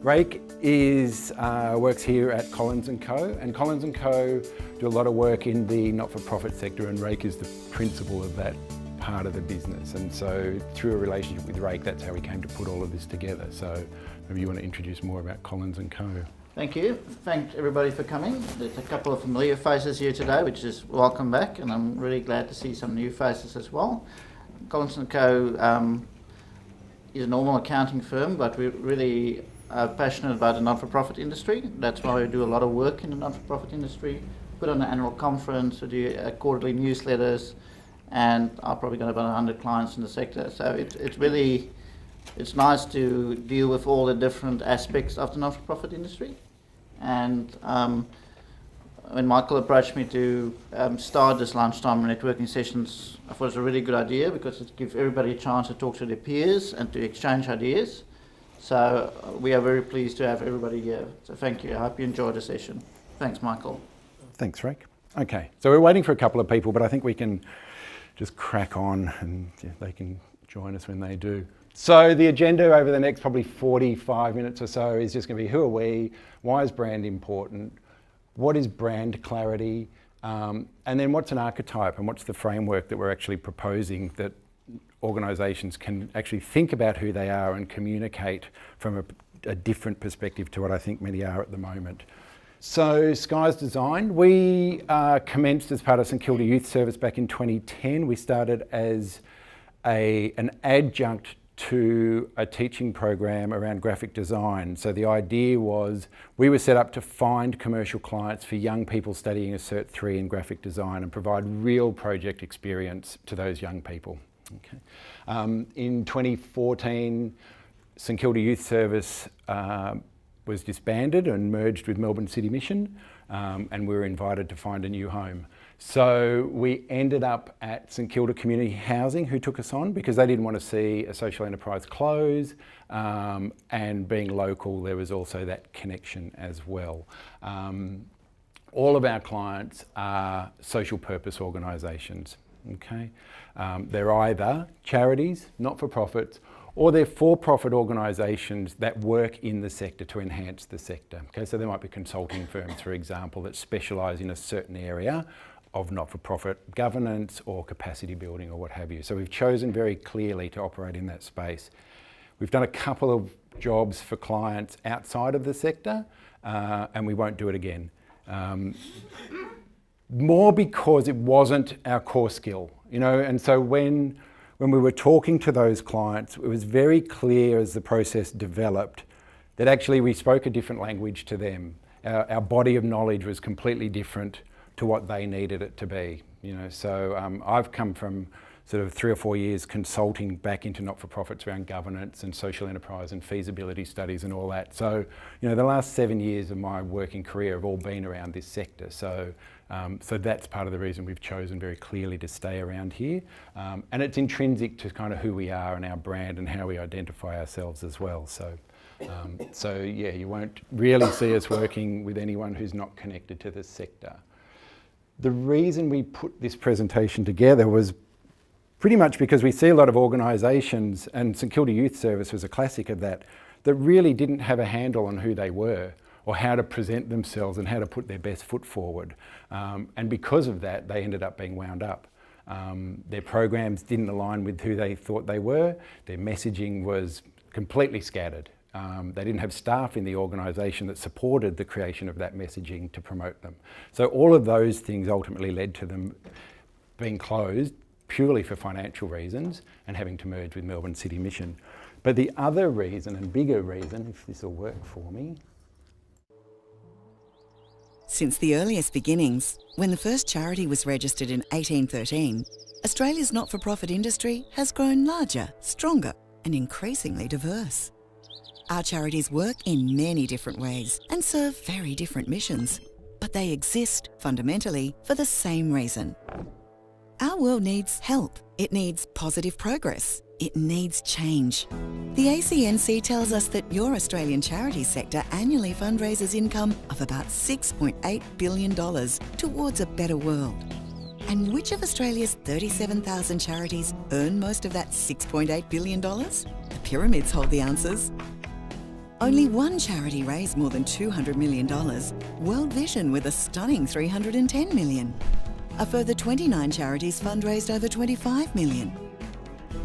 Rake works here at Collins & Co. And Collins & Co. do a lot of work in the not-for-profit sector, and Rake is the principal of that part of the business. And so through a relationship with Rake, that's how we came to put all of this together. So maybe you want to introduce more about Collins & Co. Thank you. Thanks everybody for coming. There's a couple of familiar faces here today, which is welcome back, and I'm really glad to see some new faces as well. Collins & Co. Is a normal accounting firm, but we really are passionate about the not-for-profit industry. That's why we do a lot of work in the not-for-profit industry. Put on an annual conference, we do quarterly newsletters, and I've probably got about 100 clients in the sector. So it's nice to deal with all the different aspects of the not-for-profit industry. And when Michael approached me to start this lunchtime networking sessions, I thought it was a really good idea because it gives everybody a chance to talk to their peers and to exchange ideas. So we are very pleased to have everybody here. So thank you. I hope you enjoyed the session. Thanks, Michael. Thanks, Rake. Okay, so we're waiting for a couple of people, but I think we can just crack on and they can join us when they do. So the agenda over the next probably 45 minutes or so is just going to be who are we, why is brand important, what is brand clarity, and then what's an archetype and what's the framework that we're actually proposing that organisations can actually think about who they are and communicate from a different perspective to what I think many are at the moment. So Skysdesign, we commenced as part of St Kilda Youth Service back in 2010. We started as an adjunct to a teaching program around graphic design. So the idea was we were set up to find commercial clients for young people studying a Cert 3 in graphic design and provide real project experience to those young people. Okay. In 2014, St Kilda Youth Service was disbanded and merged with Melbourne City Mission, and we were invited to find a new home. So we ended up at St Kilda Community Housing, who took us on because they didn't want to see a social enterprise close, and being local, there was also that connection as well. All of our clients are social purpose organisations. Okay, they're either charities, not-for-profits, or they're for-profit organisations that work in the sector to enhance the sector. Okay, so there might be consulting firms, for example, that specialise in a certain area of not-for-profit governance or capacity building or what have you. So we've chosen very clearly to operate in that space. We've done a couple of jobs for clients outside of the sector, and we won't do it again. More because it wasn't our core skill, you know, and so when we were talking to those clients, it was very clear as the process developed that actually we spoke a different language to them. Our body of knowledge was completely different to what they needed it to be, you know. So I've come from sort of 3 or 4 years consulting back into not-for-profits around governance and social enterprise and feasibility studies and all that. So, you know, the last 7 years of my working career have all been around this sector. So that's part of the reason we've chosen very clearly to stay around here. And it's intrinsic to kind of who we are and our brand and how we identify ourselves as well. So yeah, you won't really see us working with anyone who's not connected to this sector. The reason we put this presentation together was pretty much because we see a lot of organisations, and St Kilda Youth Service was a classic of that, that really didn't have a handle on who they were or how to present themselves and how to put their best foot forward. And because of that, they ended up being wound up. Their programs didn't align with who they thought they were. Their messaging was completely scattered. They didn't have staff in the organisation that supported the creation of that messaging to promote them. So all of those things ultimately led to them being closed purely for financial reasons and having to merge with Melbourne City Mission. But the other reason, and bigger reason, if this will work for me. Since the earliest beginnings, when the first charity was registered in 1813, Australia's not-for-profit industry has grown larger, stronger, and increasingly diverse. Our charities work in many different ways and serve very different missions, but they exist fundamentally for the same reason. Our world needs help. It needs positive progress. It needs change. The ACNC tells us that your Australian charity sector annually fundraises income of about $6.8 billion towards a better world. And which of Australia's 37,000 charities earn most of that $6.8 billion? The pyramids hold the answers. Only one charity raised more than $200 million, World Vision with a stunning $310 million. A further 29 charities fundraised over $25 million.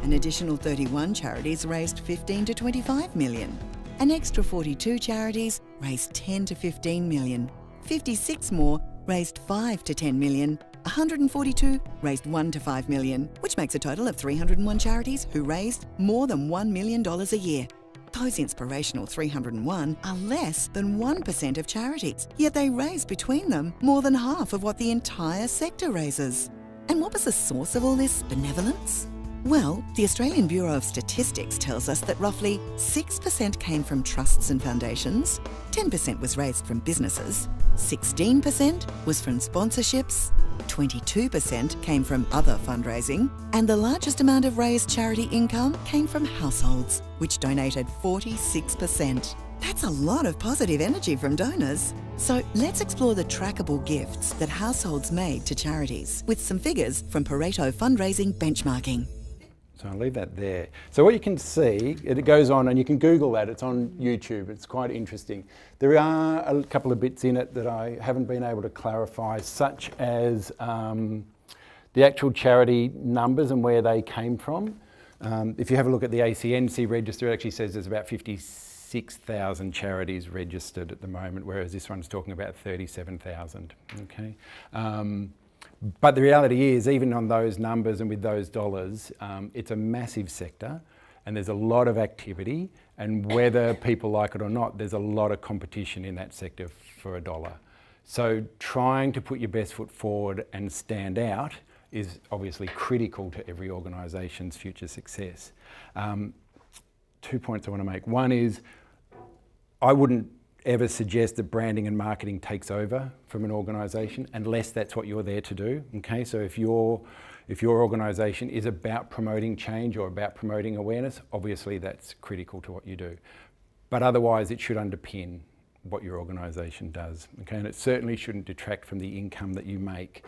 An additional 31 charities raised $15 to $25 million. An extra 42 charities raised $10 to $15 million. 56 more raised $5 to $10 million. 142 raised $1 to $5 million, which makes a total of 301 charities who raised more than $1 million a year. Those inspirational 301 are less than 1% of charities, yet they raise between them more than half of what the entire sector raises. And what was the source of all this benevolence? Well, the Australian Bureau of Statistics tells us that roughly 6% came from trusts and foundations, 10% was raised from businesses, 16% was from sponsorships, 22% came from other fundraising, and the largest amount of raised charity income came from households, which donated 46%. That's a lot of positive energy from donors. So let's explore the trackable gifts that households made to charities with some figures from Pareto fundraising benchmarking. So I'll leave that there. So what you can see, it goes on, and you can Google that, it's on YouTube, it's quite interesting. There are a couple of bits in it that I haven't been able to clarify, such as the actual charity numbers and where they came from. If you have a look at the ACNC register, it actually says there's about 56,000 charities registered at the moment, whereas this one's talking about 37,000, okay? But the reality is, even on those numbers and with those dollars, it's a massive sector and there's a lot of activity, and whether people like it or not, there's a lot of competition in that sector for a dollar. So trying to put your best foot forward and stand out is obviously critical to every organisation's future success. 2 points I want to make. One is, I wouldn't ever suggest that branding and marketing takes over from an organisation unless that's what you're there to do. Okay, so if your organisation is about promoting change or about promoting awareness, obviously that's critical to what you do. But otherwise, it should underpin what your organisation does. Okay, and it certainly shouldn't detract from the income that you make.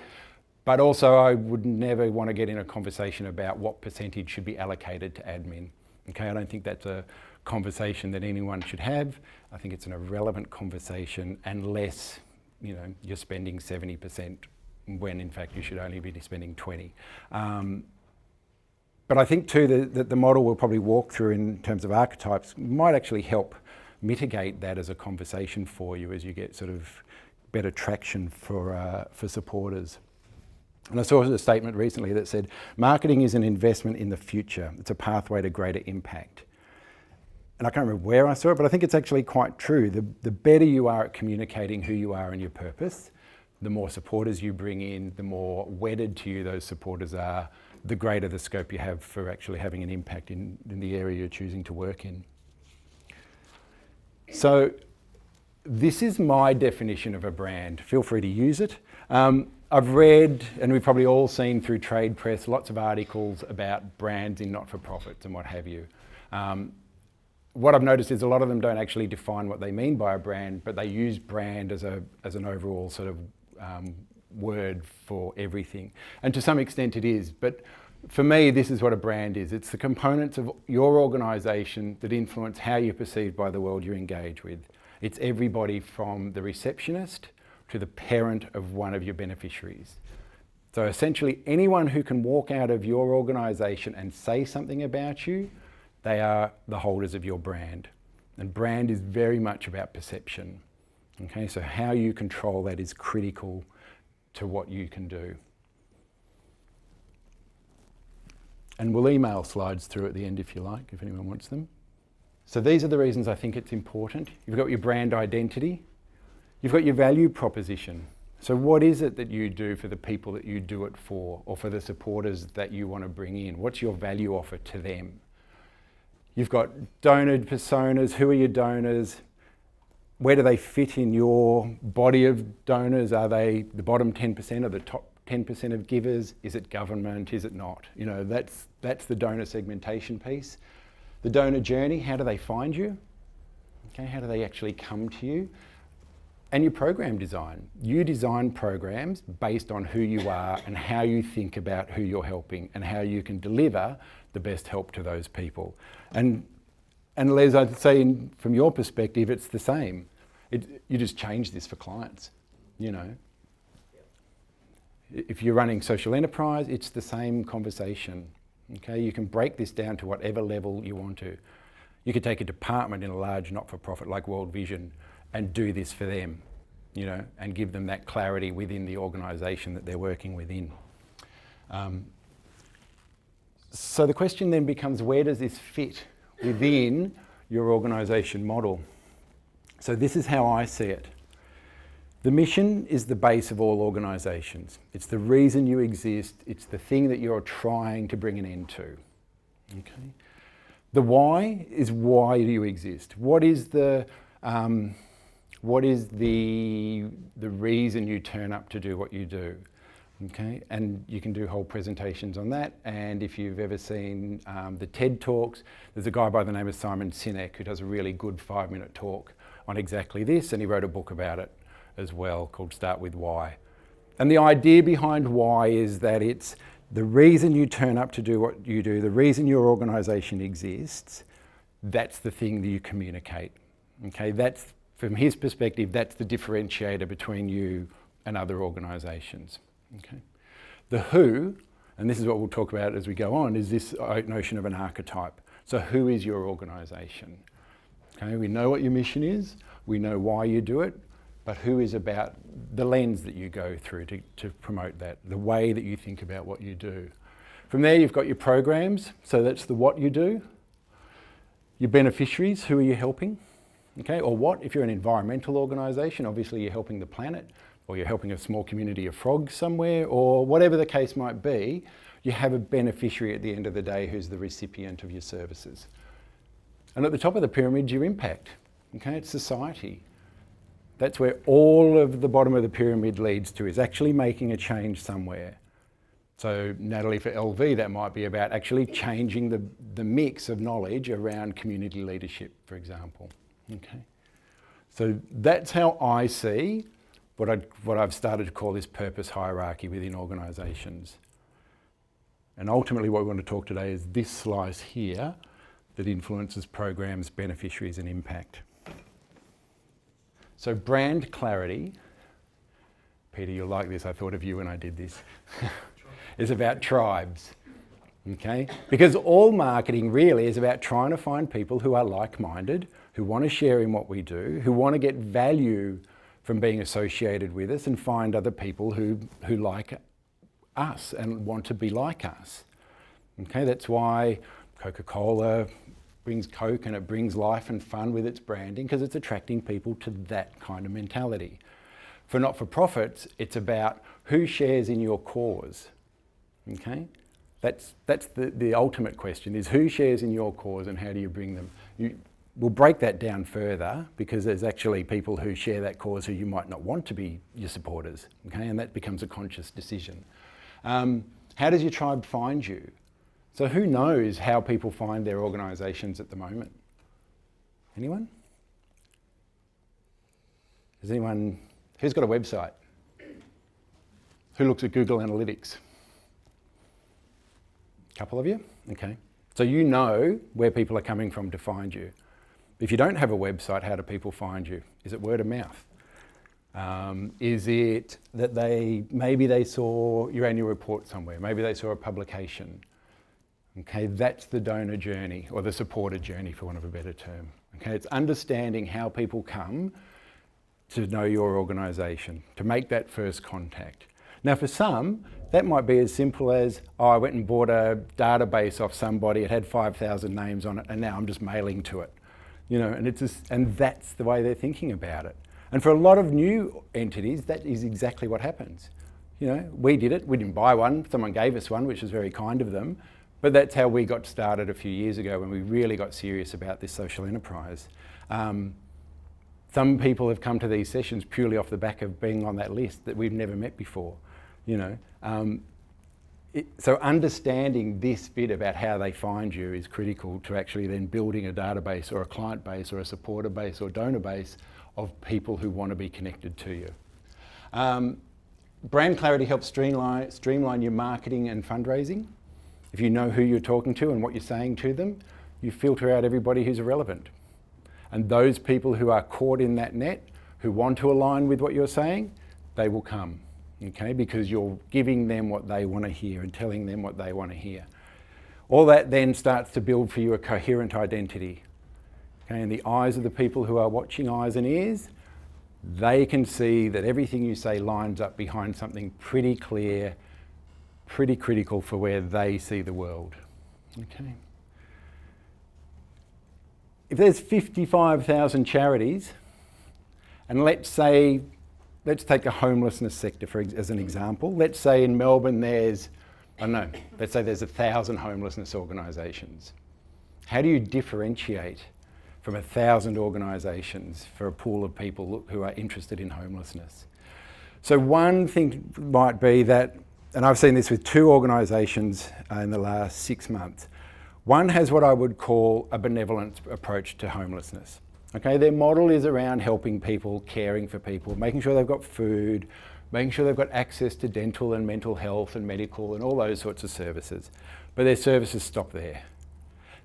But also, I would never want to get in a conversation about what percentage should be allocated to admin. Okay, I don't think that's a conversation that anyone should have. I think it's an irrelevant conversation unless, you know, you're spending 70% when in fact you should only be spending 20. But I think too that the model we'll probably walk through in terms of archetypes might actually help mitigate that as a conversation for you as you get sort of better traction for supporters. And I saw a statement recently that said, marketing is an investment in the future. It's a pathway to greater impact. And I can't remember where I saw it, but I think it's actually quite true. The better you are at communicating who you are and your purpose, the more supporters you bring in, the more wedded to you those supporters are, the greater the scope you have for actually having an impact in the area you're choosing to work in. So this is my definition of a brand. Feel free to use it. I've read, and we've probably all seen through trade press, lots of articles about brands in not-for-profits and what have you. What I've noticed is a lot of them don't actually define what they mean by a brand, but they use brand as an overall sort of word for everything. And to some extent it is, but for me, this is what a brand is. It's the components of your organisation that influence how you're perceived by the world you engage with. It's everybody from the receptionist to the parent of one of your beneficiaries. So essentially, anyone who can walk out of your organisation and say something about you, they are the holders of your brand. And brand is very much about perception. Okay, so how you control that is critical to what you can do. And we'll email slides through at the end if you like, if anyone wants them. So these are the reasons I think it's important. You've got your brand identity. You've got your value proposition. So what is it that you do for the people that you do it for, or for the supporters that you want to bring in? What's your value offer to them? You've got donor personas. Who are your donors? Where do they fit in your body of donors? Are they the bottom 10% or the top 10% of givers? Is it government? Is it not? You know, that's the donor segmentation piece. The donor journey, how do they find you? Okay, how do they actually come to you? And your program design. You design programs based on who you are and how you think about who you're helping and how you can deliver the best help to those people. And And Les, I'd say from your perspective, it's the same. You just change this for clients, you know. If you're running social enterprise, it's the same conversation. Okay, you can break this down to whatever level you want to. You could take a department in a large not-for-profit like World Vision and do this for them, you know, and give them that clarity within the organisation that they're working within. So the question then becomes, where does this fit within your organisation model? So this is how I see it. The mission is the base of all organisations. It's the reason you exist. It's the thing that you're trying to bring an end to. Okay. The why is why you exist. What is the reason you turn up to do what you do? Okay, and you can do whole presentations on that. And if you've ever seen the TED Talks, there's a guy by the name of Simon Sinek who does a really good 5-minute talk on exactly this, and he wrote a book about it as well called Start With Why. And the idea behind why is that it's the reason you turn up to do what you do, the reason your organisation exists, that's the thing that you communicate. Okay, that's, from his perspective, that's the differentiator between you and other organisations. Okay. The who, and this is what we'll talk about as we go on, is this notion of an archetype. So who is your organisation? Okay, we know what your mission is, we know why you do it, but who is about the lens that you go through to promote that, the way that you think about what you do. From there you've got your programs, so that's the what you do. Your beneficiaries, who are you helping? Okay, or what, if you're an environmental organisation, obviously you're helping the planet, or you're helping a small community of frogs somewhere, or whatever the case might be, you have a beneficiary at the end of the day who's the recipient of your services. And at the top of the pyramid, your impact. Okay, it's society. That's where all of the bottom of the pyramid leads to, is actually making a change somewhere. So Natalie, for LV, that might be about actually changing the mix of knowledge around community leadership, for example. Okay, so that's how I see what I've started to call this purpose hierarchy within organisations. And ultimately what we want to talk today is this slice here that influences programs, beneficiaries and impact. So brand clarity, Peter, you'll like this, I thought of you when I did this, is about tribes, okay? Because all marketing really is about trying to find people who are like-minded, who want to share in what we do, who want to get value from being associated with us, and find other people who like us and want to be like us. Okay, that's why Coca-Cola brings Coke and it brings life and fun with its branding, because it's attracting people to that kind of mentality. For not-for-profits, it's about who shares in your cause. Okay, that's the ultimate question, is who shares in your cause and how do you bring them? We'll break that down further, because there's actually people who share that cause who you might not want to be your supporters, okay, and that becomes a conscious decision. How does your tribe find you? So who knows how people find their organisations at the moment? Anyone? Does anyone, who's got a website? Who looks at Google Analytics? A couple of you? Okay. So you know where people are coming from to find you. If you don't have a website, how do people find you? Is it word of mouth? Is it that maybe they saw your annual report somewhere, maybe they saw a publication? Okay, that's the donor journey, or the supporter journey, for want of a better term. Okay, it's understanding how people come to know your organisation, to make that first contact. Now for some, that might be as simple as, oh, I went and bought a database off somebody, it had 5,000 names on it, and now I'm just mailing to it. You know, and that's the way they're thinking about it. And for a lot of new entities, that is exactly what happens. You know, we did it, we didn't buy one, someone gave us one, which was very kind of them, but that's how we got started a few years ago when we really got serious about this social enterprise. Some people have come to these sessions purely off the back of being on that list that we've never met before, you know. So understanding this bit about how they find you is critical to actually then building a database or a client base or a supporter base or donor base of people who want to be connected to you. Brand clarity helps streamline your marketing and fundraising. If you know who you're talking to and what you're saying to them, you filter out everybody who's irrelevant. And those people who are caught in that net, who want to align with what you're saying, they will come, okay? Because you're giving them what they want to hear and telling them what they want to hear. All that then starts to build for you a coherent identity. Okay? In the eyes of the people who are watching, eyes and ears, they can see that everything you say lines up behind something pretty clear, pretty critical for where they see the world. Okay. If there's 55,000 charities, and let's take a homelessness sector as an example. Let's say in Melbourne there's, I don't know, let's say there's 1,000 homelessness organisations. How do you differentiate from 1,000 organisations for a pool of people who are interested in homelessness? So one thing might be that, and I've seen this with 2 organisations in the last 6 months. One has what I would call a benevolent approach to homelessness. Okay, their model is around helping people, caring for people, making sure they've got food, making sure they've got access to dental and mental health and medical and all those sorts of services. But their services stop there.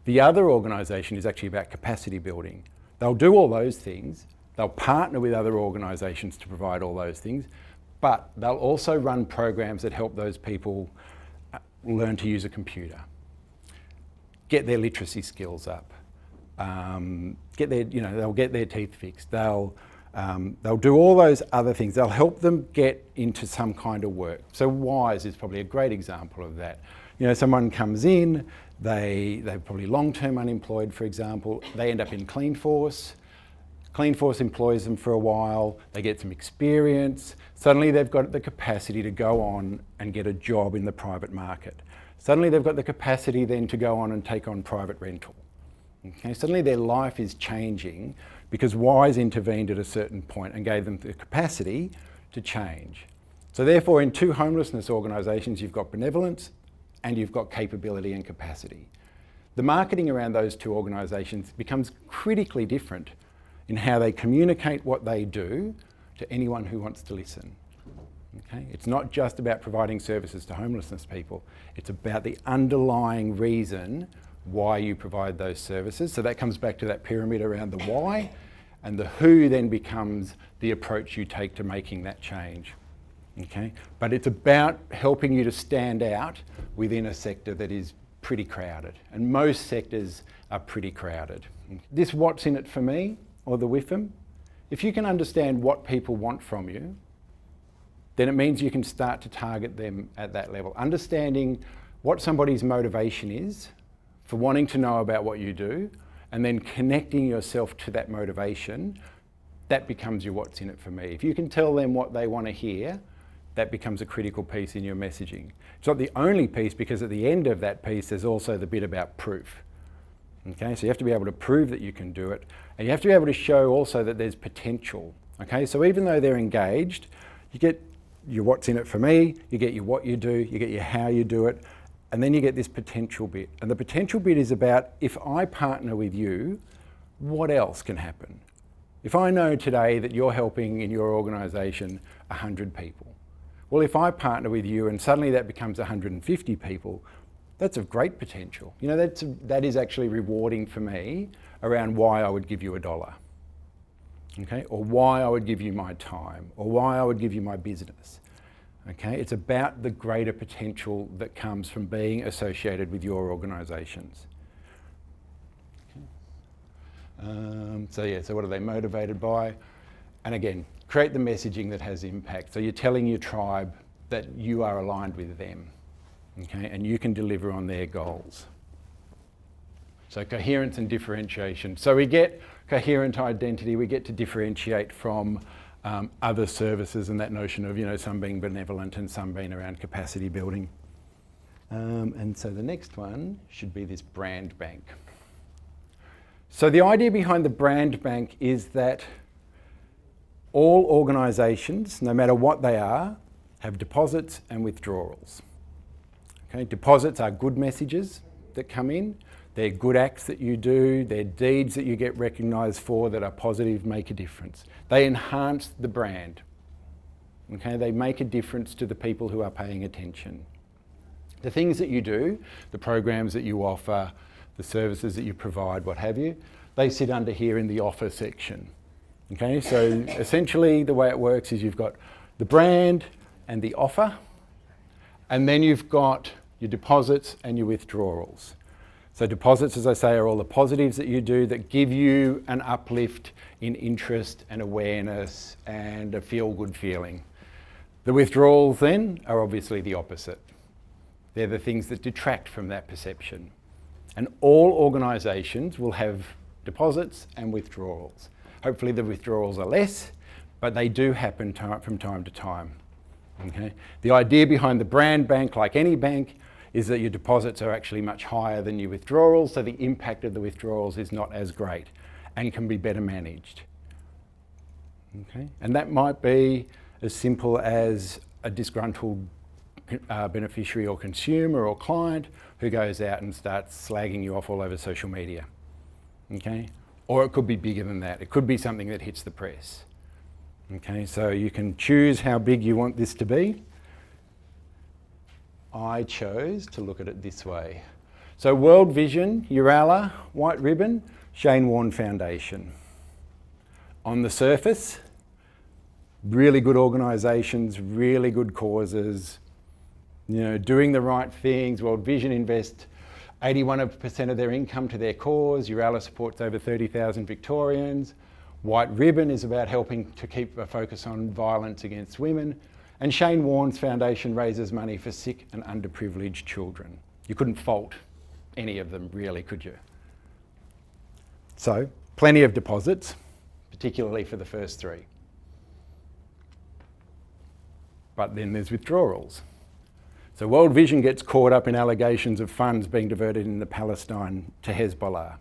The other organisation is actually about capacity building. They'll do all those things, they'll partner with other organisations to provide all those things, but they'll also run programs that help those people learn to use a computer, get their literacy skills up, they'll get their teeth fixed. They'll do all those other things. They'll help them get into some kind of work. So WISE is probably a great example of that. You know, someone comes in, they're probably long-term unemployed, for example. They end up in Clean Force. Clean Force employs them for a while. They get some experience. Suddenly they've got the capacity to go on and get a job in the private market. Suddenly they've got the capacity then to go on and take on private rental. Okay? Suddenly their life is changing because WISE intervened at a certain point and gave them the capacity to change. So therefore in 2 homelessness organisations you've got benevolence and you've got capability and capacity. The marketing around those 2 organisations becomes critically different in how they communicate what they do to anyone who wants to listen. Okay? It's not just about providing services to homelessness people, it's about the underlying reason why you provide those services. So that comes back to that pyramid around the why, and the who then becomes the approach you take to making that change. Okay? But it's about helping you to stand out within a sector that is pretty crowded, and most sectors are pretty crowded. This what's in it for me, or the WIFM, if you can understand what people want from you, then it means you can start to target them at that level. Understanding what somebody's motivation is for wanting to know about what you do, and then connecting yourself to that motivation, that becomes your what's in it for me. If you can tell them what they want to hear, that becomes a critical piece in your messaging. It's not the only piece, because at the end of that piece there's also the bit about proof. Okay, so you have to be able to prove that you can do it, and you have to be able to show also that there's potential. Okay, so even though they're engaged, you get your what's in it for me, you get your what you do, you get your how you do it, and then you get this potential bit. And the potential bit is about, if I partner with you, what else can happen? If I know today that you're helping in your organisation 100 people, well, if I partner with you and suddenly that becomes 150 people, that's of great potential. You know, that is actually rewarding for me around why I would give you $1. Okay, or why I would give you my time, or why I would give you my business. Okay, it's about the greater potential that comes from being associated with your organisations. Okay. So what are they motivated by? And again, create the messaging that has impact. So you're telling your tribe that you are aligned with them, okay, and you can deliver on their goals. So coherence and differentiation. So we get coherent identity, we get to differentiate from other services, and that notion of, you know, some being benevolent and some being around capacity building. And so the next one should be this brand bank. So the idea behind the brand bank is that all organisations, no matter what they are, have deposits and withdrawals. Okay? Deposits are good messages that come in. They're good acts that you do, they're deeds that you get recognised for that are positive, make a difference. They enhance the brand. Okay? They make a difference to the people who are paying attention. The things that you do, the programs that you offer, the services that you provide, what have you, they sit under here in the offer section. Okay, so essentially the way it works is you've got the brand and the offer, and then you've got your deposits and your withdrawals. So deposits, as I say, are all the positives that you do that give you an uplift in interest and awareness and a feel-good feeling. The withdrawals then are obviously the opposite. They're the things that detract from that perception. And all organisations will have deposits and withdrawals. Hopefully the withdrawals are less, but they do happen from time to time. Okay? The idea behind the brand bank, like any bank, is that your deposits are actually much higher than your withdrawals, so the impact of the withdrawals is not as great and can be better managed. Okay? And that might be as simple as a disgruntled beneficiary or consumer or client who goes out and starts slagging you off all over social media. Okay? Or it could be bigger than that. It could be something that hits the press. Okay, so you can choose how big you want this to be. I chose to look at it this way. So World Vision, Urala, White Ribbon, Shane Warne Foundation. On the surface, really good organisations, really good causes, doing the right things. World Vision invest 81% of their income to their cause. Urala supports over 30,000 Victorians. White Ribbon is about helping to keep a focus on violence against women. And Shane Warne's foundation raises money for sick and underprivileged children. You couldn't fault any of them really, could you? So, plenty of deposits, particularly for the first three. But then there's withdrawals. So World Vision gets caught up in allegations of funds being diverted into Palestine to Hezbollah.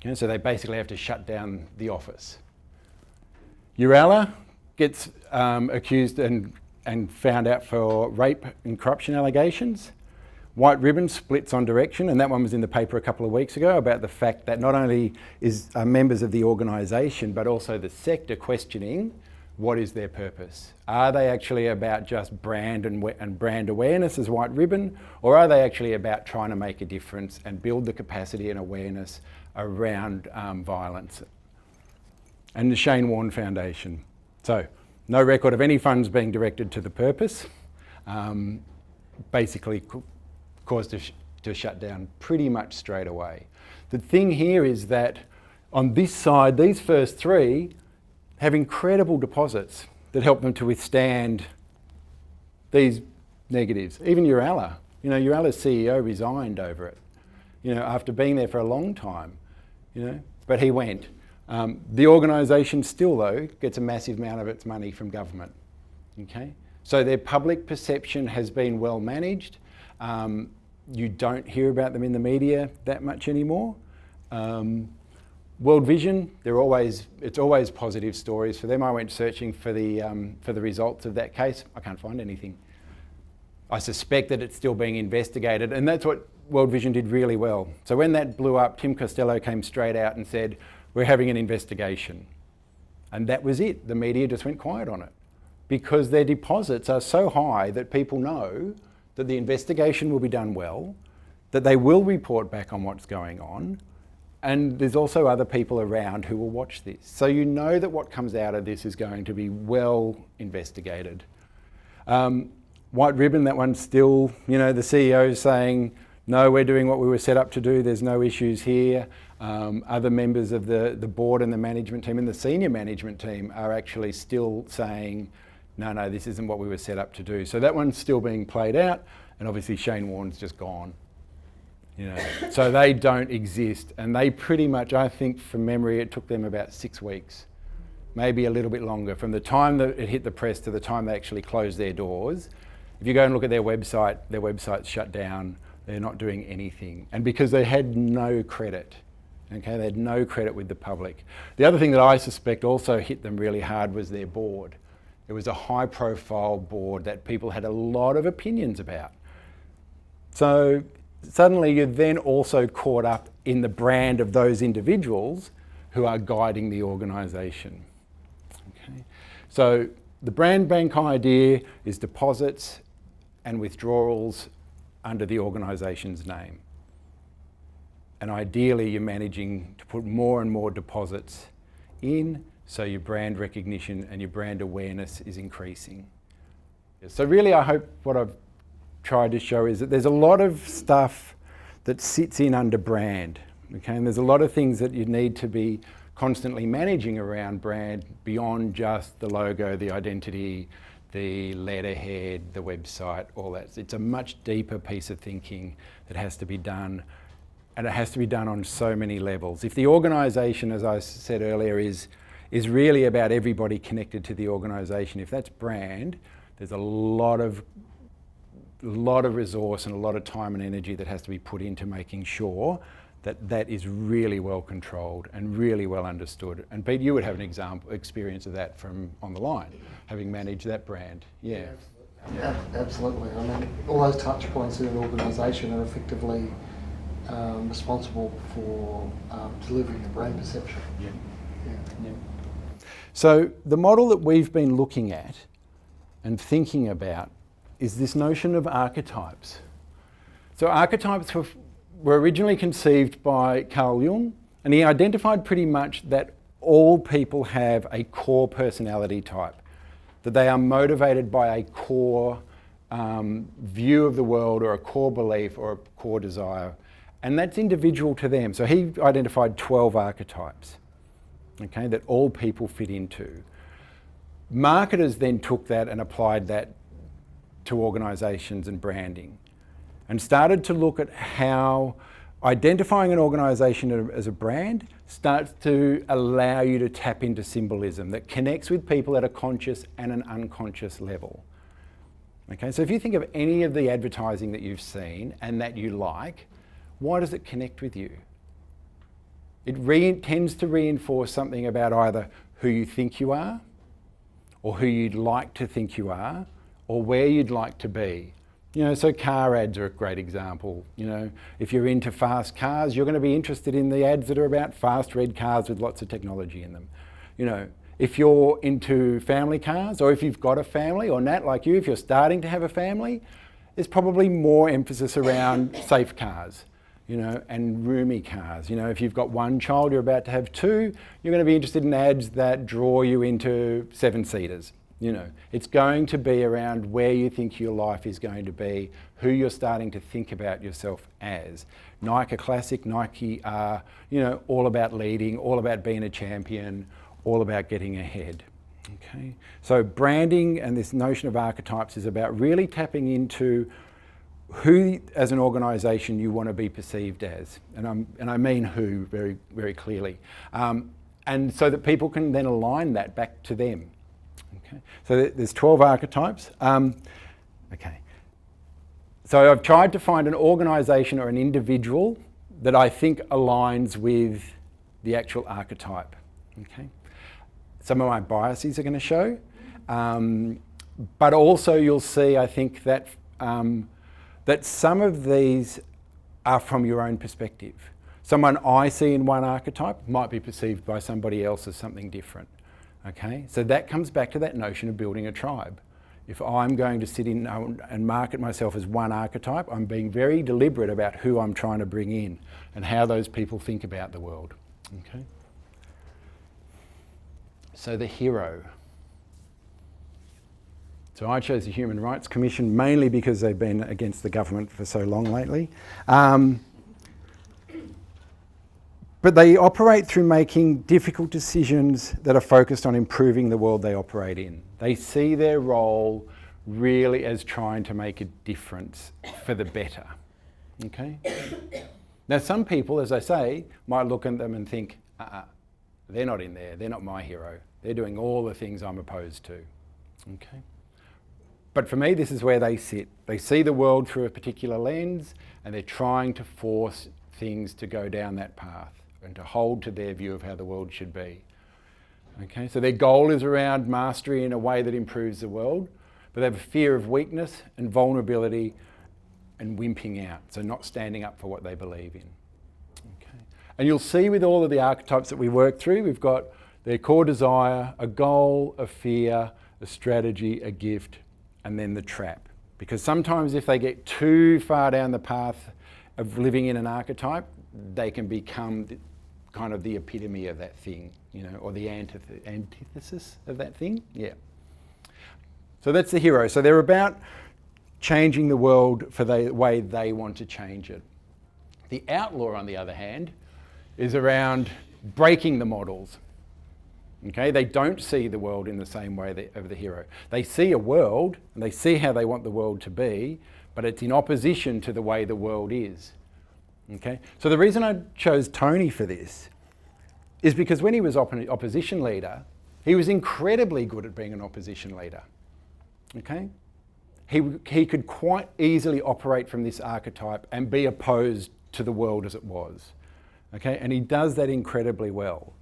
Okay, so they basically have to shut down the office. Urala gets accused and found out for rape and corruption allegations. White Ribbon splits on direction, and that one was in the paper a couple of weeks ago about the fact that not only are members of the organisation, but also the sector questioning what is their purpose. Are they actually about just brand and brand awareness as White Ribbon, or are they actually about trying to make a difference and build the capacity and awareness around violence? And the Shane Warne Foundation. So, no record of any funds being directed to the purpose. Basically caused to shut down pretty much straight away. The thing here is that on this side, these first three have incredible deposits that help them to withstand these negatives. Even Urala, Urala's CEO resigned over it, after being there for a long time, but he went. The organisation still, though, gets a massive amount of its money from government, okay? So their public perception has been well managed. You don't hear about them in the media that much anymore. World Vision, it's always positive stories for them. I went searching for the results of that case. I can't find anything. I suspect that it's still being investigated, and that's what World Vision did really well. So when that blew up, Tim Costello came straight out and said, "We're having an investigation." And that was it. The media just went quiet on it because their deposits are so high that people know that the investigation will be done well, that they will report back on what's going on, and there's also other people around who will watch this. So you know that what comes out of this is going to be well investigated. White Ribbon, that one's still, the CEO is saying, no, we're doing what we were set up to do, there's no issues here. Other members of the board and the management team and the senior management team are actually still saying, no, this isn't what we were set up to do. So that one's still being played out, and obviously Shane Warne's just gone. So they don't exist, and they pretty much, I think from memory, it took them about 6 weeks, maybe a little bit longer, from the time that it hit the press to the time they actually closed their doors. If you go and look at their website's shut down, they're not doing anything. And because they had no credit, okay, they had no credit with the public. The other thing that I suspect also hit them really hard was their board. It was a high profile board that people had a lot of opinions about. So suddenly you're then also caught up in the brand of those individuals who are guiding the organisation. Okay. So the brand bank idea is deposits and withdrawals under the organisation's name. And ideally you're managing to put more and more deposits in, so your brand recognition and your brand awareness is increasing. So really I hope what I've tried to show is that there's a lot of stuff that sits in under brand, okay? And there's a lot of things that you need to be constantly managing around brand beyond just the logo, the identity, the letterhead, the website, all that. It's a much deeper piece of thinking that has to be done, and it has to be done on so many levels. If the organisation, as I said earlier, is really about everybody connected to the organisation, if that's brand, there's a lot of resource and a lot of time and energy that has to be put into making sure that that is really well controlled and really well understood. And Pete, you would have an experience of that from on the line, having managed that brand. Yeah. Absolutely. I mean, all those touch points in an organisation are effectively responsible for delivering the brand perception. Yeah. Yeah. So the model that we've been looking at and thinking about is this notion of archetypes. So archetypes were originally conceived by Carl Jung, and he identified pretty much that all people have a core personality type, that they are motivated by a core view of the world or a core belief or a core desire, and that's individual to them. So he identified 12 archetypes, okay, that all people fit into. Marketers then took that and applied that to organisations and branding, and started to look at how identifying an organisation as a brand starts to allow you to tap into symbolism that connects with people at a conscious and an unconscious level. Okay, so if you think of any of the advertising that you've seen and that you like, why does it connect with you? It tends to reinforce something about either who you think you are, or who you'd like to think you are, or where you'd like to be. You know, so car ads are a great example. You know, if you're into fast cars, you're going to be interested in the ads that are about fast red cars with lots of technology in them. You know, if you're into family cars, or if you've got a family, or Nat, like you, if you're starting to have a family, there's probably more emphasis around safe cars, you know, and roomy cars. You know, if you've got one child, you're about to have two, you're going to be interested in ads that draw you into 7-seaters. You know, it's going to be around where you think your life is going to be, who you're starting to think about yourself as. Nike Classic, Nike are, you know, all about leading, all about being a champion, all about getting ahead. Okay, so branding and this notion of archetypes is about really tapping into who, as an organisation, you want to be perceived as, and I mean who very, very clearly, and so that people can then align that back to them. Okay, so there's 12 archetypes. Okay, so I've tried to find an organisation or an individual that I think aligns with the actual archetype. Okay, some of my biases are going to show, but also you'll see, I think, that that some of these are from your own perspective. Someone I see in one archetype might be perceived by somebody else as something different. Okay, so that comes back to that notion of building a tribe. If I'm going to sit in and market myself as one archetype, I'm being very deliberate about who I'm trying to bring in and how those people think about the world. Okay. So the hero. So I chose the Human Rights Commission mainly because they've been against the government for so long lately. But they operate through making difficult decisions that are focused on improving the world they operate in. They see their role really as trying to make a difference for the better. Okay? Now some people, as I say, might look at them and think, they're not in there, they're not my hero. They're doing all the things I'm opposed to. Okay? But for me, this is where they sit. They see the world through a particular lens, and they're trying to force things to go down that path and to hold to their view of how the world should be. Okay, so their goal is around mastery in a way that improves the world, but they have a fear of weakness and vulnerability and wimping out, so not standing up for what they believe in. Okay. And you'll see with all of the archetypes that we work through, we've got their core desire, a goal, a fear, a strategy, a gift, and then the trap. Because sometimes if they get too far down the path of living in an archetype, they can become kind of the epitome of that thing, you know, or the antithesis of that thing. Yeah. So that's the hero. So they're about changing the world for the way they want to change it. The outlaw, on the other hand, is around breaking the models. Okay, they don't see the world in the same way of the hero. They see a world, and they see how they want the world to be, but it's in opposition to the way the world is. Okay, so the reason I chose Tony for this is because when he was opposition leader, he was incredibly good at being an opposition leader. Okay, he could quite easily operate from this archetype and be opposed to the world as it was. Okay, and he does that incredibly well.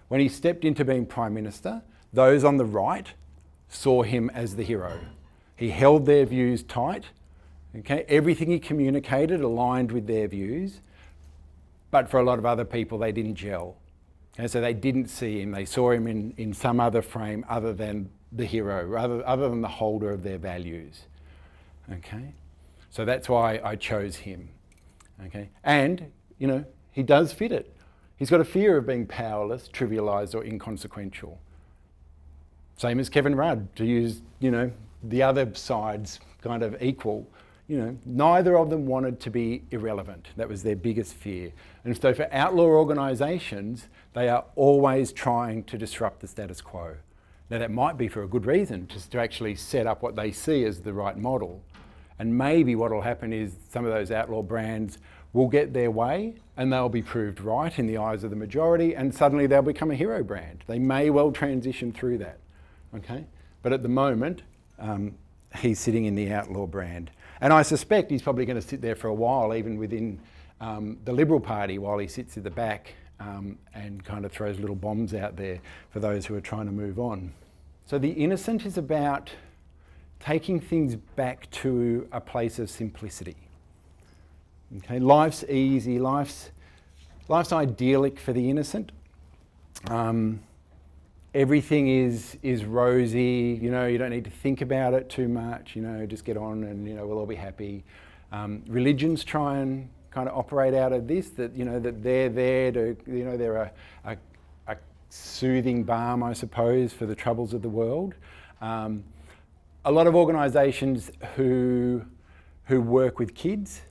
When he stepped into being Prime Minister, those on the right saw him as the hero. He held their views tight. Okay, everything he communicated aligned with their views, but for a lot of other people, they didn't gel. Okay, so they didn't see him. They saw him in some other frame other than the hero, other than the holder of their values. Okay, so that's why I chose him. Okay, and you know, he does fit it. He's got a fear of being powerless, trivialised or inconsequential. Same as Kevin Rudd, to use, you know, the other side's kind of equal. You know, neither of them wanted to be irrelevant. That was their biggest fear. And so for outlaw organisations, they are always trying to disrupt the status quo. Now that might be for a good reason, just to actually set up what they see as the right model. And maybe what will happen is some of those outlaw brands will get their way and they'll be proved right in the eyes of the majority, and suddenly they'll become a hero brand. They may well transition through that, okay? But at the moment, he's sitting in the outlaw brand. And I suspect he's probably going to sit there for a while, even within the Liberal Party, while he sits at the back and kind of throws little bombs out there for those who are trying to move on. So the innocent is about taking things back to a place of simplicity. Okay, life's easy, life's idyllic for the innocent. Everything is rosy, you know, you don't need to think about it too much, you know, just get on and, you know, we'll all be happy. Religions try and kind of operate out of this, that, you know, that they're there to, you know, they're a soothing balm, I suppose, for the troubles of the world. A lot of organisations who work with kids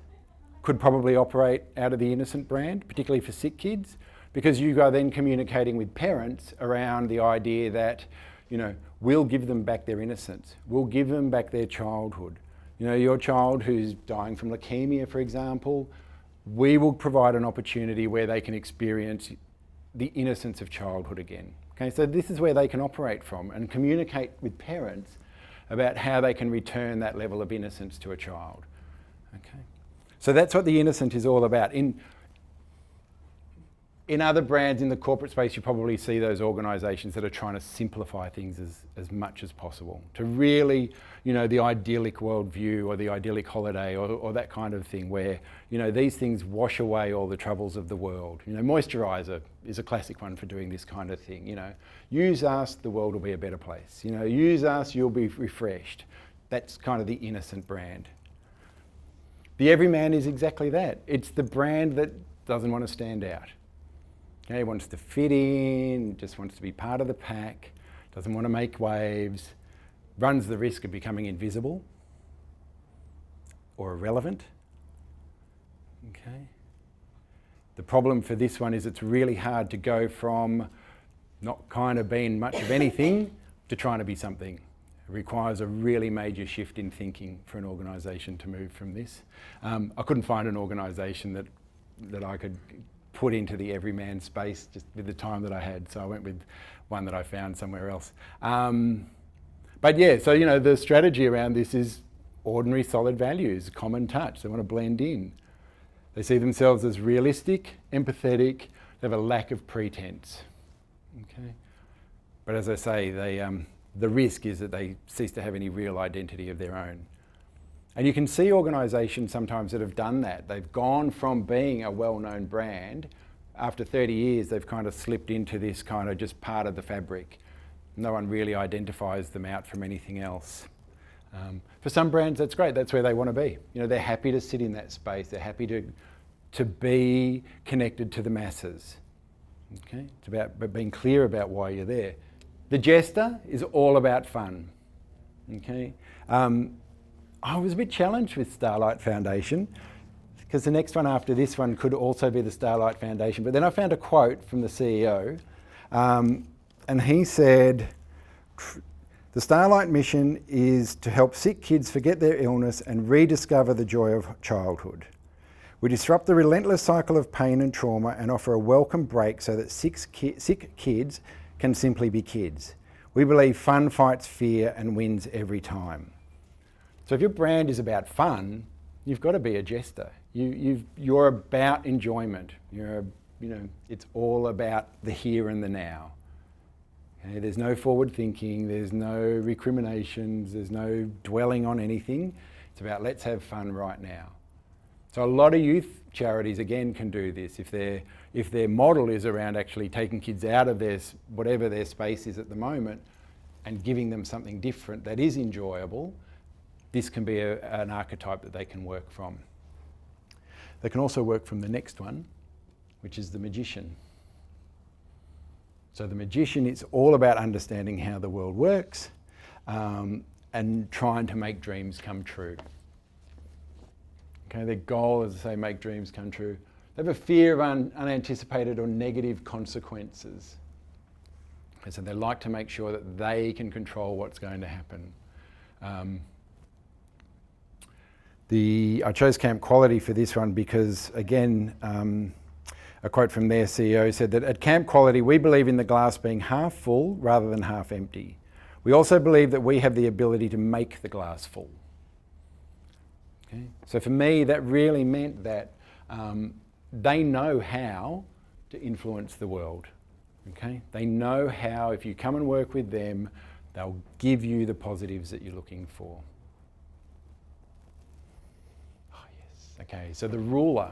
could probably operate out of the innocent brand, particularly for sick kids, because you are then communicating with parents around the idea that, you know, we'll give them back their innocence, we'll give them back their childhood. You know, your child who's dying from leukemia, for example, we will provide an opportunity where they can experience the innocence of childhood again. Okay, so this is where they can operate from and communicate with parents about how they can return that level of innocence to a child. Okay, so that's what the innocent is all about. In other brands in the corporate space, you probably see those organisations that are trying to simplify things as much as possible, to really, you know, the idyllic worldview or the idyllic holiday or that kind of thing where, you know, these things wash away all the troubles of the world. You know, moisturiser is a classic one for doing this kind of thing. You know, use us, the world will be a better place. You know, use us, you'll be refreshed. That's kind of the innocent brand. The everyman is exactly that. It's the brand that doesn't want to stand out. He wants to fit in, just wants to be part of the pack, doesn't want to make waves, runs the risk of becoming invisible or irrelevant. Okay. The problem for this one is it's really hard to go from not kind of being much of anything to trying to be something. It requires a really major shift in thinking for an organisation to move from this. I couldn't find an organisation that I could put into the everyman space just with the time that I had, so I went with one that I found somewhere else. But yeah, so you know, the strategy around this is ordinary solid values, common touch. They want to blend in. They see themselves as realistic, empathetic, they have a lack of pretense. Okay, but as I say, the risk is that they cease to have any real identity of their own. And you can see organisations sometimes that have done that. They've gone from being a well-known brand, after 30 years they've kind of slipped into this kind of just part of the fabric. No one really identifies them out from anything else. For some brands that's great, that's where they want to be. You know, they're happy to sit in that space, they're happy to to be connected to the masses. Okay? It's about being clear about why you're there. The Jester is all about fun. Okay? I was a bit challenged with Starlight Foundation because the next one after this one could also be the Starlight Foundation. But then I found a quote from the CEO, and he said, "The Starlight mission is to help sick kids forget their illness and rediscover the joy of childhood. We disrupt the relentless cycle of pain and trauma and offer a welcome break so that sick kids can simply be kids. We believe fun fights fear and wins every time." So if your brand is about fun, you've got to be a Jester. You're about enjoyment. It's all about the here and the now. Okay? There's no forward thinking, there's no recriminations, there's no dwelling on anything. It's about let's have fun right now. So a lot of youth charities again can do this. If their model is around actually taking kids out of whatever their space is at the moment and giving them something different that is enjoyable, this can be an archetype that they can work from. They can also work from the next one, which is the Magician. So the Magician is all about understanding how the world works and trying to make dreams come true. Okay, their goal is to say make dreams come true. They have a fear of unanticipated or negative consequences. And so they like to make sure that they can control what's going to happen. I chose Camp Quality for this one because, again, a quote from their CEO said that at Camp Quality, we believe in the glass being half full rather than half empty. We also believe that we have the ability to make the glass full. Okay? So for me, that really meant that they know how to influence the world. Okay? They know how, if you come and work with them, they'll give you the positives that you're looking for. Oh yes, okay, so the ruler.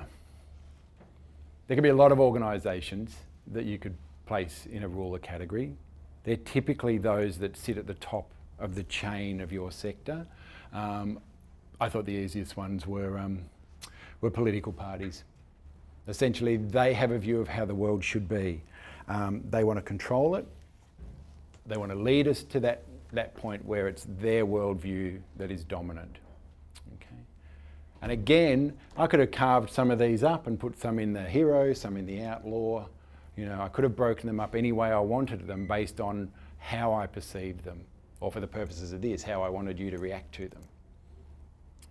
There could be a lot of organisations that you could place in a ruler category. They're typically those that sit at the top of the chain of your sector. I thought the easiest ones were political parties. Essentially, they have a view of how the world should be. They want to control it. They want to lead us to that point where it's their worldview that is dominant. Okay. And again, I could have carved some of these up and put some in the hero, some in the outlaw. I could have broken them up any way I wanted them based on how I perceived them, or for the purposes of this, how I wanted you to react to them.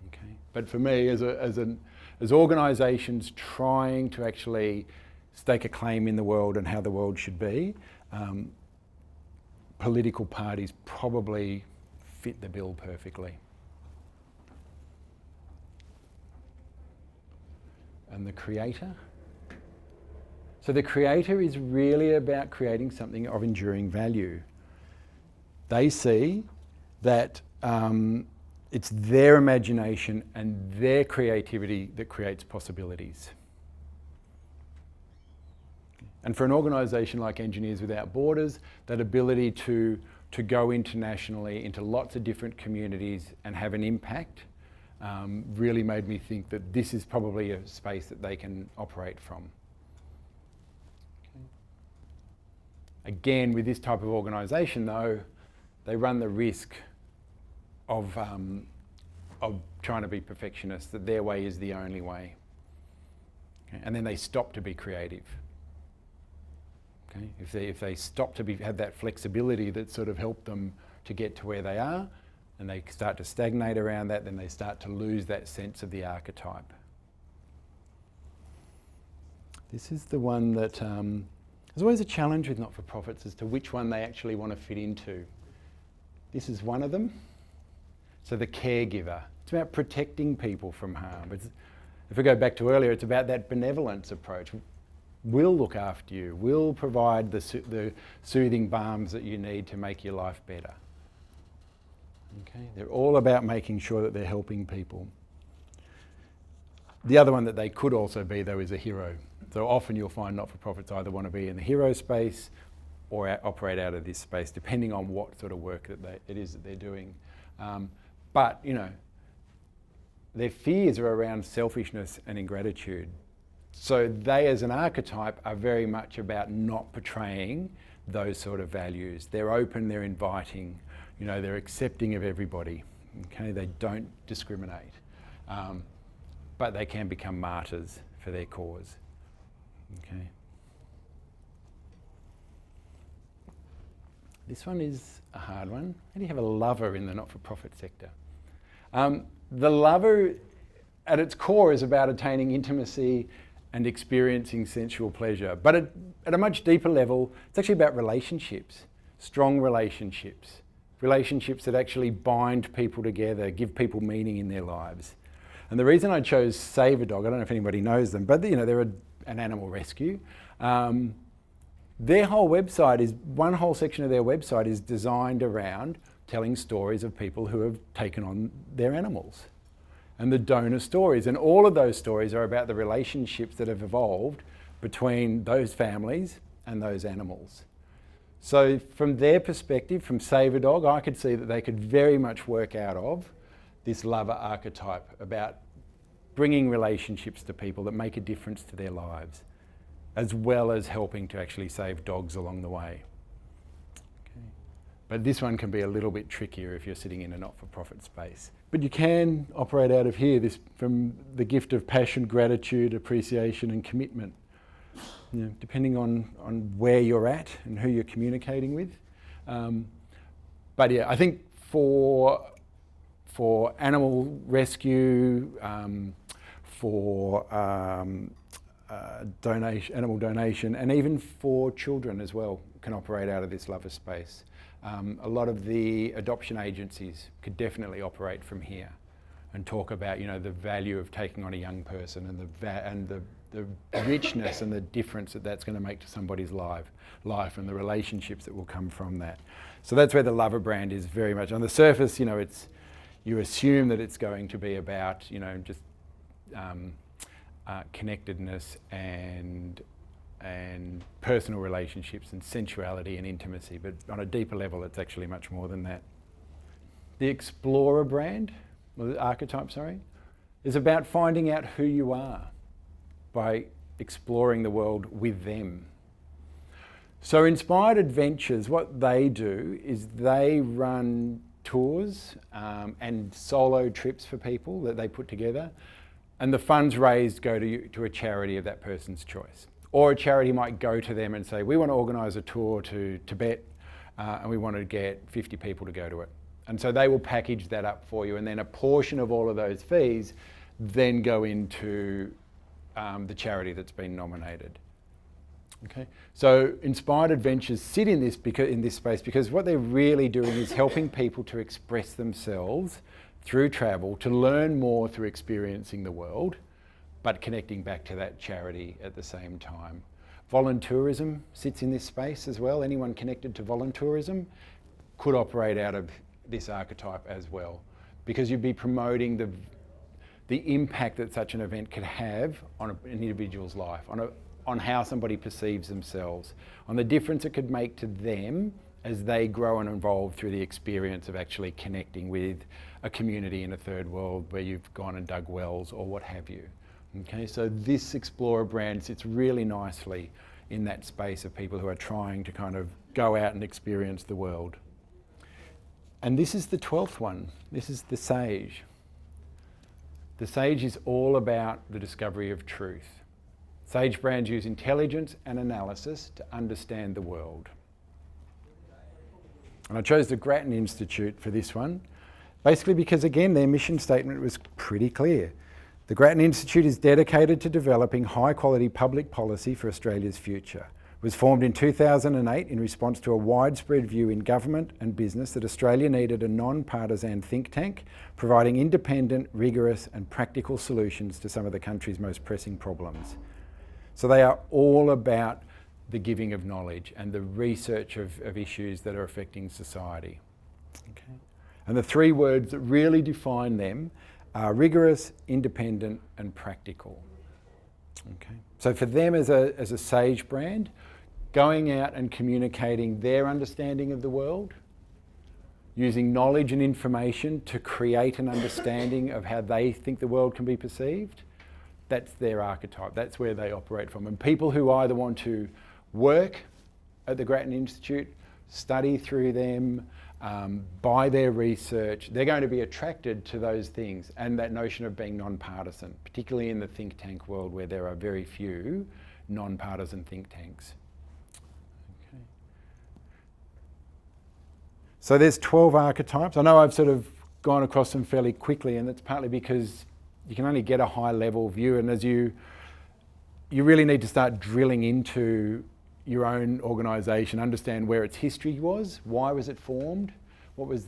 Okay. But for me, as organisations trying to actually stake a claim in the world and how the world should be, political parties probably fit the bill perfectly. And the creator? So the creator is really about creating something of enduring value. They see that it's their imagination and their creativity that creates possibilities. And for an organisation like Engineers Without Borders, that ability to go internationally into lots of different communities and have an impact really made me think that this is probably a space that they can operate from. Okay. Again, with this type of organisation though, they run the risk of trying to be perfectionists, that their way is the only way. Okay. And then they stop to be creative. Okay. If they stop to have that flexibility that sort of helped them to get to where they are, and they start to stagnate around that, then they start to lose that sense of the archetype. This is the one that there's always a challenge with not-for-profits as to which one they actually want to fit into. This is one of them. So the caregiver. It's about protecting people from harm. If we go back to earlier, it's about that benevolence approach. We'll look after you. We'll provide the soothing balms that you need to make your life better. Okay? They're all about making sure that they're helping people. The other one that they could also be, though, is a hero. So often you'll find not-for-profits either want to be in the hero space or operate out of this space, depending on what sort of work that it is that they're doing. But, their fears are around selfishness and ingratitude. So they as an archetype are very much about not portraying those sort of values. They're open, they're inviting, they're accepting of everybody. Okay, they don't discriminate, but they can become martyrs for their cause. Okay. This one is a hard one. How do you have a lover in the not-for-profit sector? The lover, at its core, is about attaining intimacy and experiencing sensual pleasure. But at a much deeper level, it's actually about relationships, strong relationships, relationships that actually bind people together, give people meaning in their lives. And the reason I chose Save a Dog, I don't know if anybody knows them, but they're an animal rescue. Their whole website is, one whole section of their website is designed around telling stories of people who have taken on their animals and the donor stories. And all of those stories are about the relationships that have evolved between those families and those animals. So from their perspective, from Save a Dog, I could see that they could very much work out of this lover archetype about bringing relationships to people that make a difference to their lives, as well as helping to actually save dogs along the way. Okay. But this one can be a little bit trickier if you're sitting in a not-for-profit space. But you can operate out of here, this from the gift of passion, gratitude, appreciation and commitment, depending on where you're at and who you're communicating with. But yeah, I think for animal rescue, for animal donation, and even for children as well, can operate out of this lover space. A lot of the adoption agencies could definitely operate from here and talk about the value of taking on a young person and the richness and the difference that that's going to make to somebody's life and the relationships that will come from that. So that's where the lover brand is very much. On the surface, you assume that it's going to be about just connectedness and personal relationships and sensuality and intimacy, but on a deeper level it's actually much more than that. The Explorer brand, or the archetype, sorry, is about finding out who you are by exploring the world with them. So Inspired Adventures, what they do is they run tours and solo trips for people that they put together, and the funds raised go to a charity of that person's choice. Or a charity might go to them and say, we want to organise a tour to Tibet and we want to get 50 people to go to it. And so they will package that up for you, and then a portion of all of those fees then go into the charity that's been nominated. Okay, so Inspired Adventures sit in this space because what they're really doing is helping people to express themselves through travel, to learn more through experiencing the world, but connecting back to that charity at the same time. Voluntourism sits in this space as well. Anyone connected to voluntourism could operate out of this archetype as well, because you'd be promoting the impact that such an event could have on an individual's life, on how somebody perceives themselves, on the difference it could make to them as they grow and evolve through the experience of actually connecting with a community in a third world where you've gone and dug wells or what have you. Okay, so this Explorer brand sits really nicely in that space of people who are trying to kind of go out and experience the world. And this is the 12th one. This is the Sage. The Sage is all about the discovery of truth. Sage brands use intelligence and analysis to understand the world. And I chose the Grattan Institute for this one, basically because, again, their mission statement was pretty clear. The Grattan Institute is dedicated to developing high-quality public policy for Australia's future. It was formed in 2008 in response to a widespread view in government and business that Australia needed a non-partisan think tank providing independent, rigorous and practical solutions to some of the country's most pressing problems. So they are all about the giving of knowledge and the research of issues that are affecting society. Okay. And the three words that really define them are rigorous, independent and practical. Okay. So for them as a Sage brand, going out and communicating their understanding of the world, using knowledge and information to create an understanding of how they think the world can be perceived, that's their archetype. That's where they operate from. And people who either want to work at the Grattan Institute, study through them, buy their research, they're going to be attracted to those things and that notion of being non-partisan, particularly in the think tank world where there are very few non-partisan think tanks. Okay. So there's 12 archetypes. I know I've sort of gone across them fairly quickly, and that's partly because you can only get a high level view, and as you really need to start drilling into your own organisation, understand where its history was, why was it formed, what's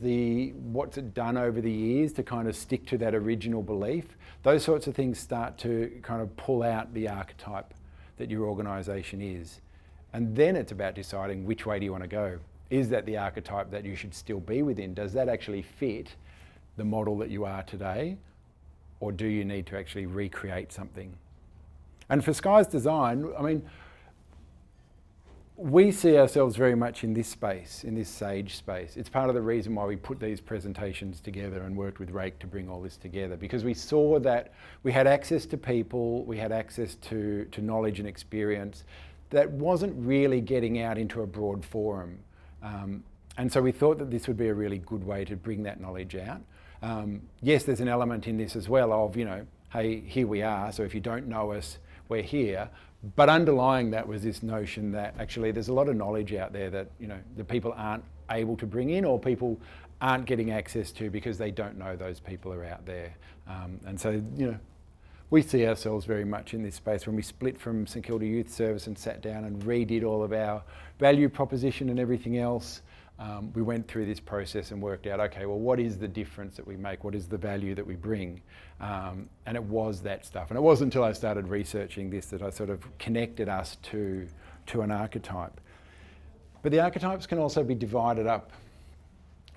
it done over the years to kind of stick to that original belief. Those sorts of things start to kind of pull out the archetype that your organisation is. And then it's about deciding which way do you want to go. Is that the archetype that you should still be within? Does that actually fit the model that you are today? Or do you need to actually recreate something? And for Skysdesign, I mean, we see ourselves very much in this space, in this sage space. It's part of the reason why we put these presentations together and worked with Rake to bring all this together, because we saw that we had access to people, we had access to knowledge and experience that wasn't really getting out into a broad forum. And so we thought that this would be a really good way to bring that knowledge out. Yes, there's an element in this as well of, you know, hey, here we are, so if you don't know us, we're here. But underlying that was this notion that actually there's a lot of knowledge out there that, you know, the people aren't able to bring in, or people aren't getting access to because they don't know those people are out there. And so, you know, we see ourselves very much in this space. When we split from St Kilda Youth Service and sat down and redid all of our value proposition and everything else, we went through this process and worked out, okay, well, what is the difference that we make? What is the value that we bring? And it was that stuff. And it wasn't until I started researching this that I sort of connected us to an archetype. But the archetypes can also be divided up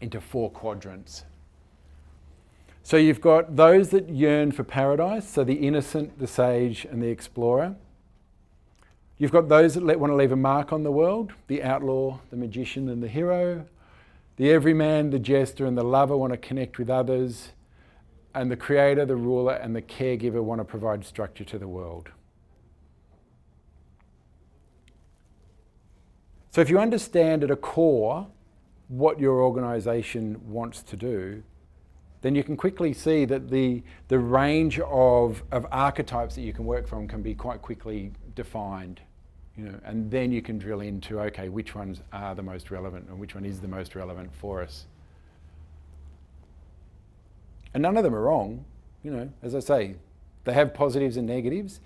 into 4 quadrants. So you've got those that yearn for paradise, so the innocent, the sage, and the explorer. You've got those that want to leave a mark on the world, the outlaw, the magician, and the hero. The everyman, the jester, and the lover want to connect with others. And the creator, the ruler, and the caregiver want to provide structure to the world. So if you understand at a core what your organisation wants to do, then you can quickly see that the range of archetypes that you can work from can be quite quickly defined. You know, and then you can drill into, okay, which ones are the most relevant and which one is the most relevant for us. And none of them are wrong. You know, as I say, they have positives and negatives.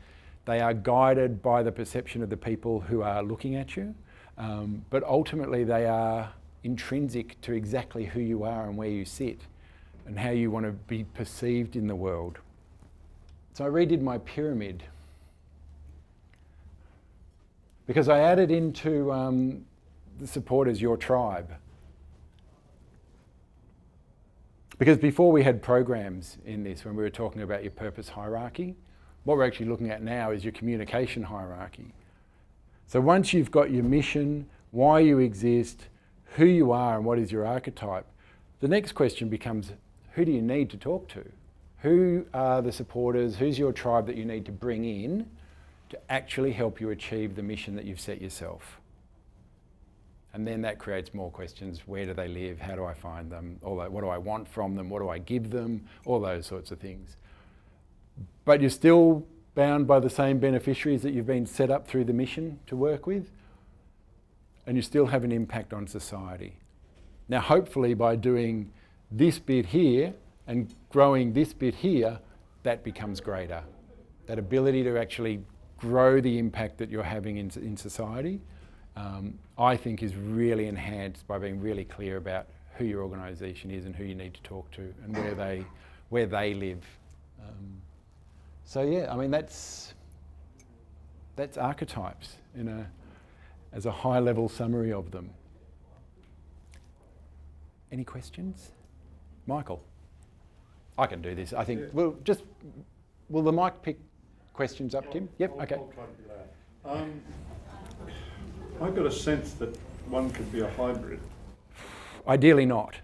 They are guided by the perception of the people who are looking at you. But ultimately they are intrinsic to exactly who you are and where you sit and how you want to be perceived in the world. So I redid my pyramid, because I added into the supporters your tribe. Because before we had programs in this, when we were talking about your purpose hierarchy, what we're actually looking at now is your communication hierarchy. So once you've got your mission, why you exist, who you are and what is your archetype, the next question becomes, who do you need to talk to? Who are the supporters? Who's your tribe that you need to bring in to actually help you achieve the mission that you've set yourself? And then that creates more questions. Where do they live? How do I find them? All that, what do I want from them? What do I give them? All those sorts of things. But you're still bound by the same beneficiaries that you've been set up through the mission to work with, and you still have an impact on society. Now, hopefully by doing this bit here and growing this bit here, that becomes greater. That ability to actually grow the impact that you're having in society, I think is really enhanced by being really clear about who your organisation is and who you need to talk to and where they live. So yeah, I mean that's archetypes as a high level summary of them. Any questions? Michael? I can do this. I think will the mic pick questions up, Tim? Yep, okay. I'll try to be loud. I got a sense that one could be a hybrid. Ideally not.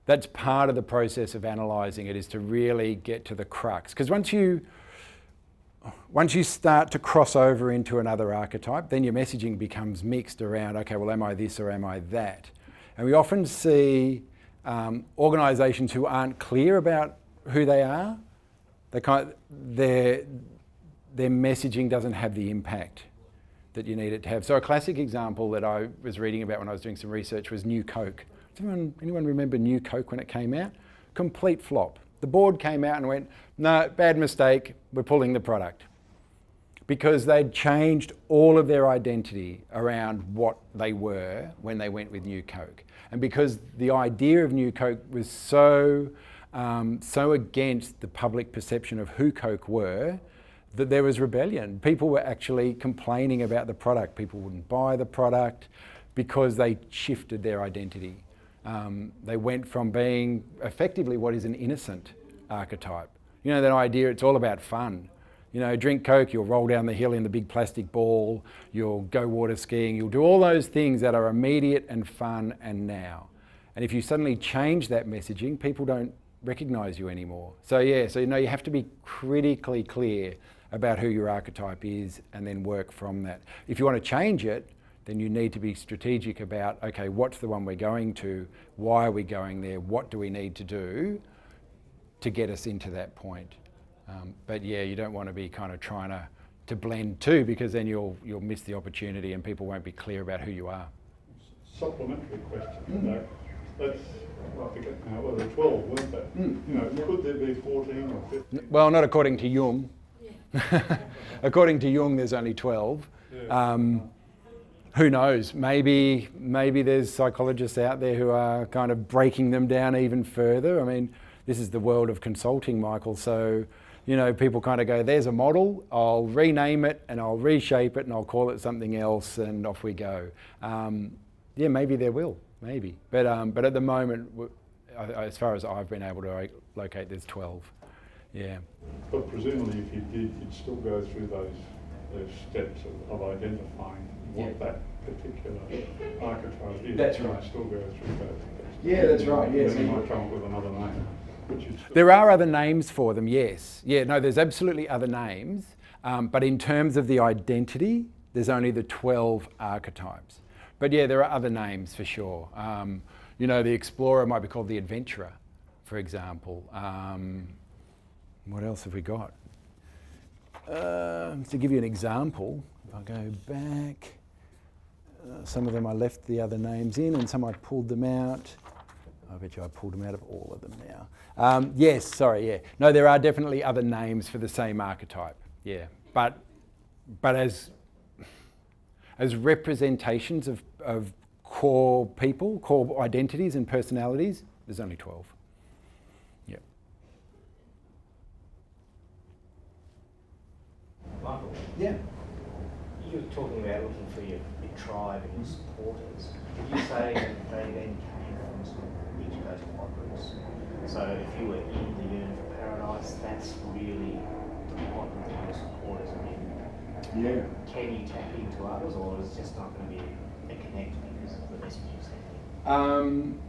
That's part of the process of analysing it, is to really get to the crux. Because once you Once you start to cross over into another archetype, then your messaging becomes mixed around, okay, well, am I this or am I that? And we often see organisations who aren't clear about who they are, their messaging doesn't have the impact that you need it to have. So a classic example that I was reading about when I was doing some research was New Coke. Does anyone remember New Coke when it came out? Complete flop. The board came out and went, no, bad mistake, we're pulling the product. Because they'd changed all of their identity around what they were when they went with New Coke. And because the idea of New Coke was so against the public perception of who Coke were, that there was rebellion. People were actually complaining about the product. People wouldn't buy the product because they shifted their identity. They went from being effectively what is an innocent archetype. You know, that idea, it's all about fun. You know, drink Coke, you'll roll down the hill in the big plastic ball, you'll go water skiing, you'll do all those things that are immediate and fun and now. And if you suddenly change that messaging, people don't recognise you anymore. So yeah, so you know, you have to be critically clear about who your archetype is and then work from that. If you want to change it, then you need to be strategic about, okay, what's the one we're going to, why are we going there, what do we need to do to get us into that point. But yeah, you don't want to be kind of trying to blend too, because then you'll miss the opportunity and people won't be clear about who you are. Supplementary question to that. That's, I forget now, well, there were 12, weren't there? You know, could there be 14 or 15? Well, not according to Jung. According to Jung, there's only 12. Yeah. Who knows? Maybe there's psychologists out there who are kind of breaking them down even further. I mean, this is the world of consulting, Michael. So, you know, people kind of go, there's a model, I'll rename it and I'll reshape it and I'll call it something else and off we go. Yeah, maybe there will, maybe. But at the moment, as far as I've been able to locate, there's 12. Yeah. But presumably if you did, you'd still go through those steps of identifying what that particular archetype is. That's right. You'd still go through those steps. Yeah, that's right. Yes. Then you might come up with another name. There are other names for them, yes. Yeah, no, there's absolutely other names. But in terms of the identity, there's only the 12 archetypes. But yeah, there are other names for sure. You know, the explorer might be called the adventurer, for example. What else have we got? To give you an example, if I go back, some of them I left the other names in and some I pulled them out. I bet you I pulled them out of all of them now. Yes, sorry, yeah. No, there are definitely other names for the same archetype, yeah. But as representations of core people, core identities and personalities, there's only 12. Yeah. Michael? Yeah. You were talking about looking for your tribe and your supporters. Would you say that they then came from each of those quadrants? So if you were in the Yearn for Paradise, that's really the quadrant that your supporters are in. Yeah. Can you tap into others, or is it just not going to be a connect because of the message you're sending?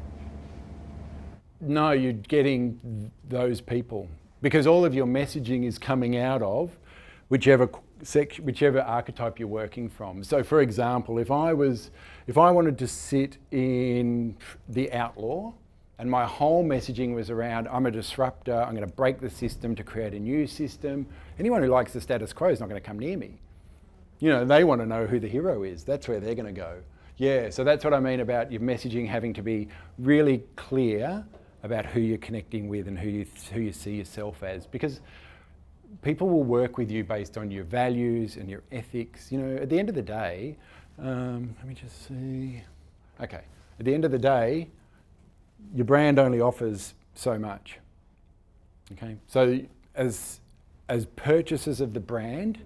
No, you're getting those people because all of your messaging is coming out of whichever archetype you're working from. So for example, if I wanted to sit in the outlaw and my whole messaging was around, I'm a disruptor, I'm going to break the system to create a new system, anyone who likes the status quo is not going to come near me. You know, they want to know who the hero is. That's where they're going to go. Yeah, so that's what I mean about your messaging having to be really clear about who you're connecting with and who you see yourself as, because people will work with you based on your values and your ethics. You know, at the end of the day, let me just see. Okay, at the end of the day, your brand only offers so much. Okay, so as purchasers of the brand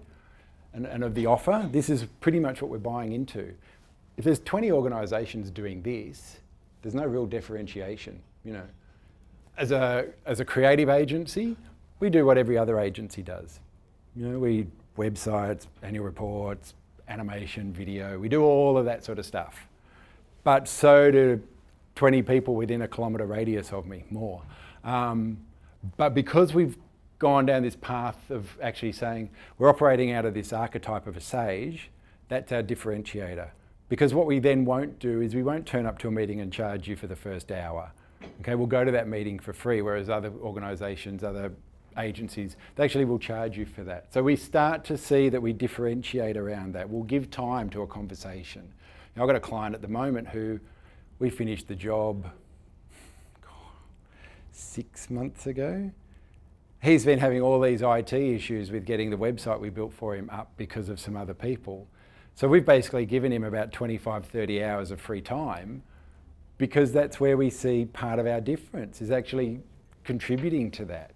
and of the offer, this is pretty much what we're buying into. If there's 20 organisations doing this, there's no real differentiation. You know, as a creative agency, we do what every other agency does. You know, we websites, annual reports, animation, video, we do all of that sort of stuff. But so do 20 people within a kilometre radius of me, more. But because we've gone down this path of actually saying we're operating out of this archetype of a sage. That's our differentiator. Because what we then won't do is we won't turn up to a meeting and charge you for the first hour. Okay, we'll go to that meeting for free, whereas other organisations, other agencies, they actually will charge you for that. So we start to see that we differentiate around that. We'll give time to a conversation. I've got a client at the moment who we finished the job 6 months ago. He's been having all these IT issues with getting the website we built for him up because of some other people. So we've basically given him about 25, 30 hours of free time, because that's where we see part of our difference is actually contributing to that.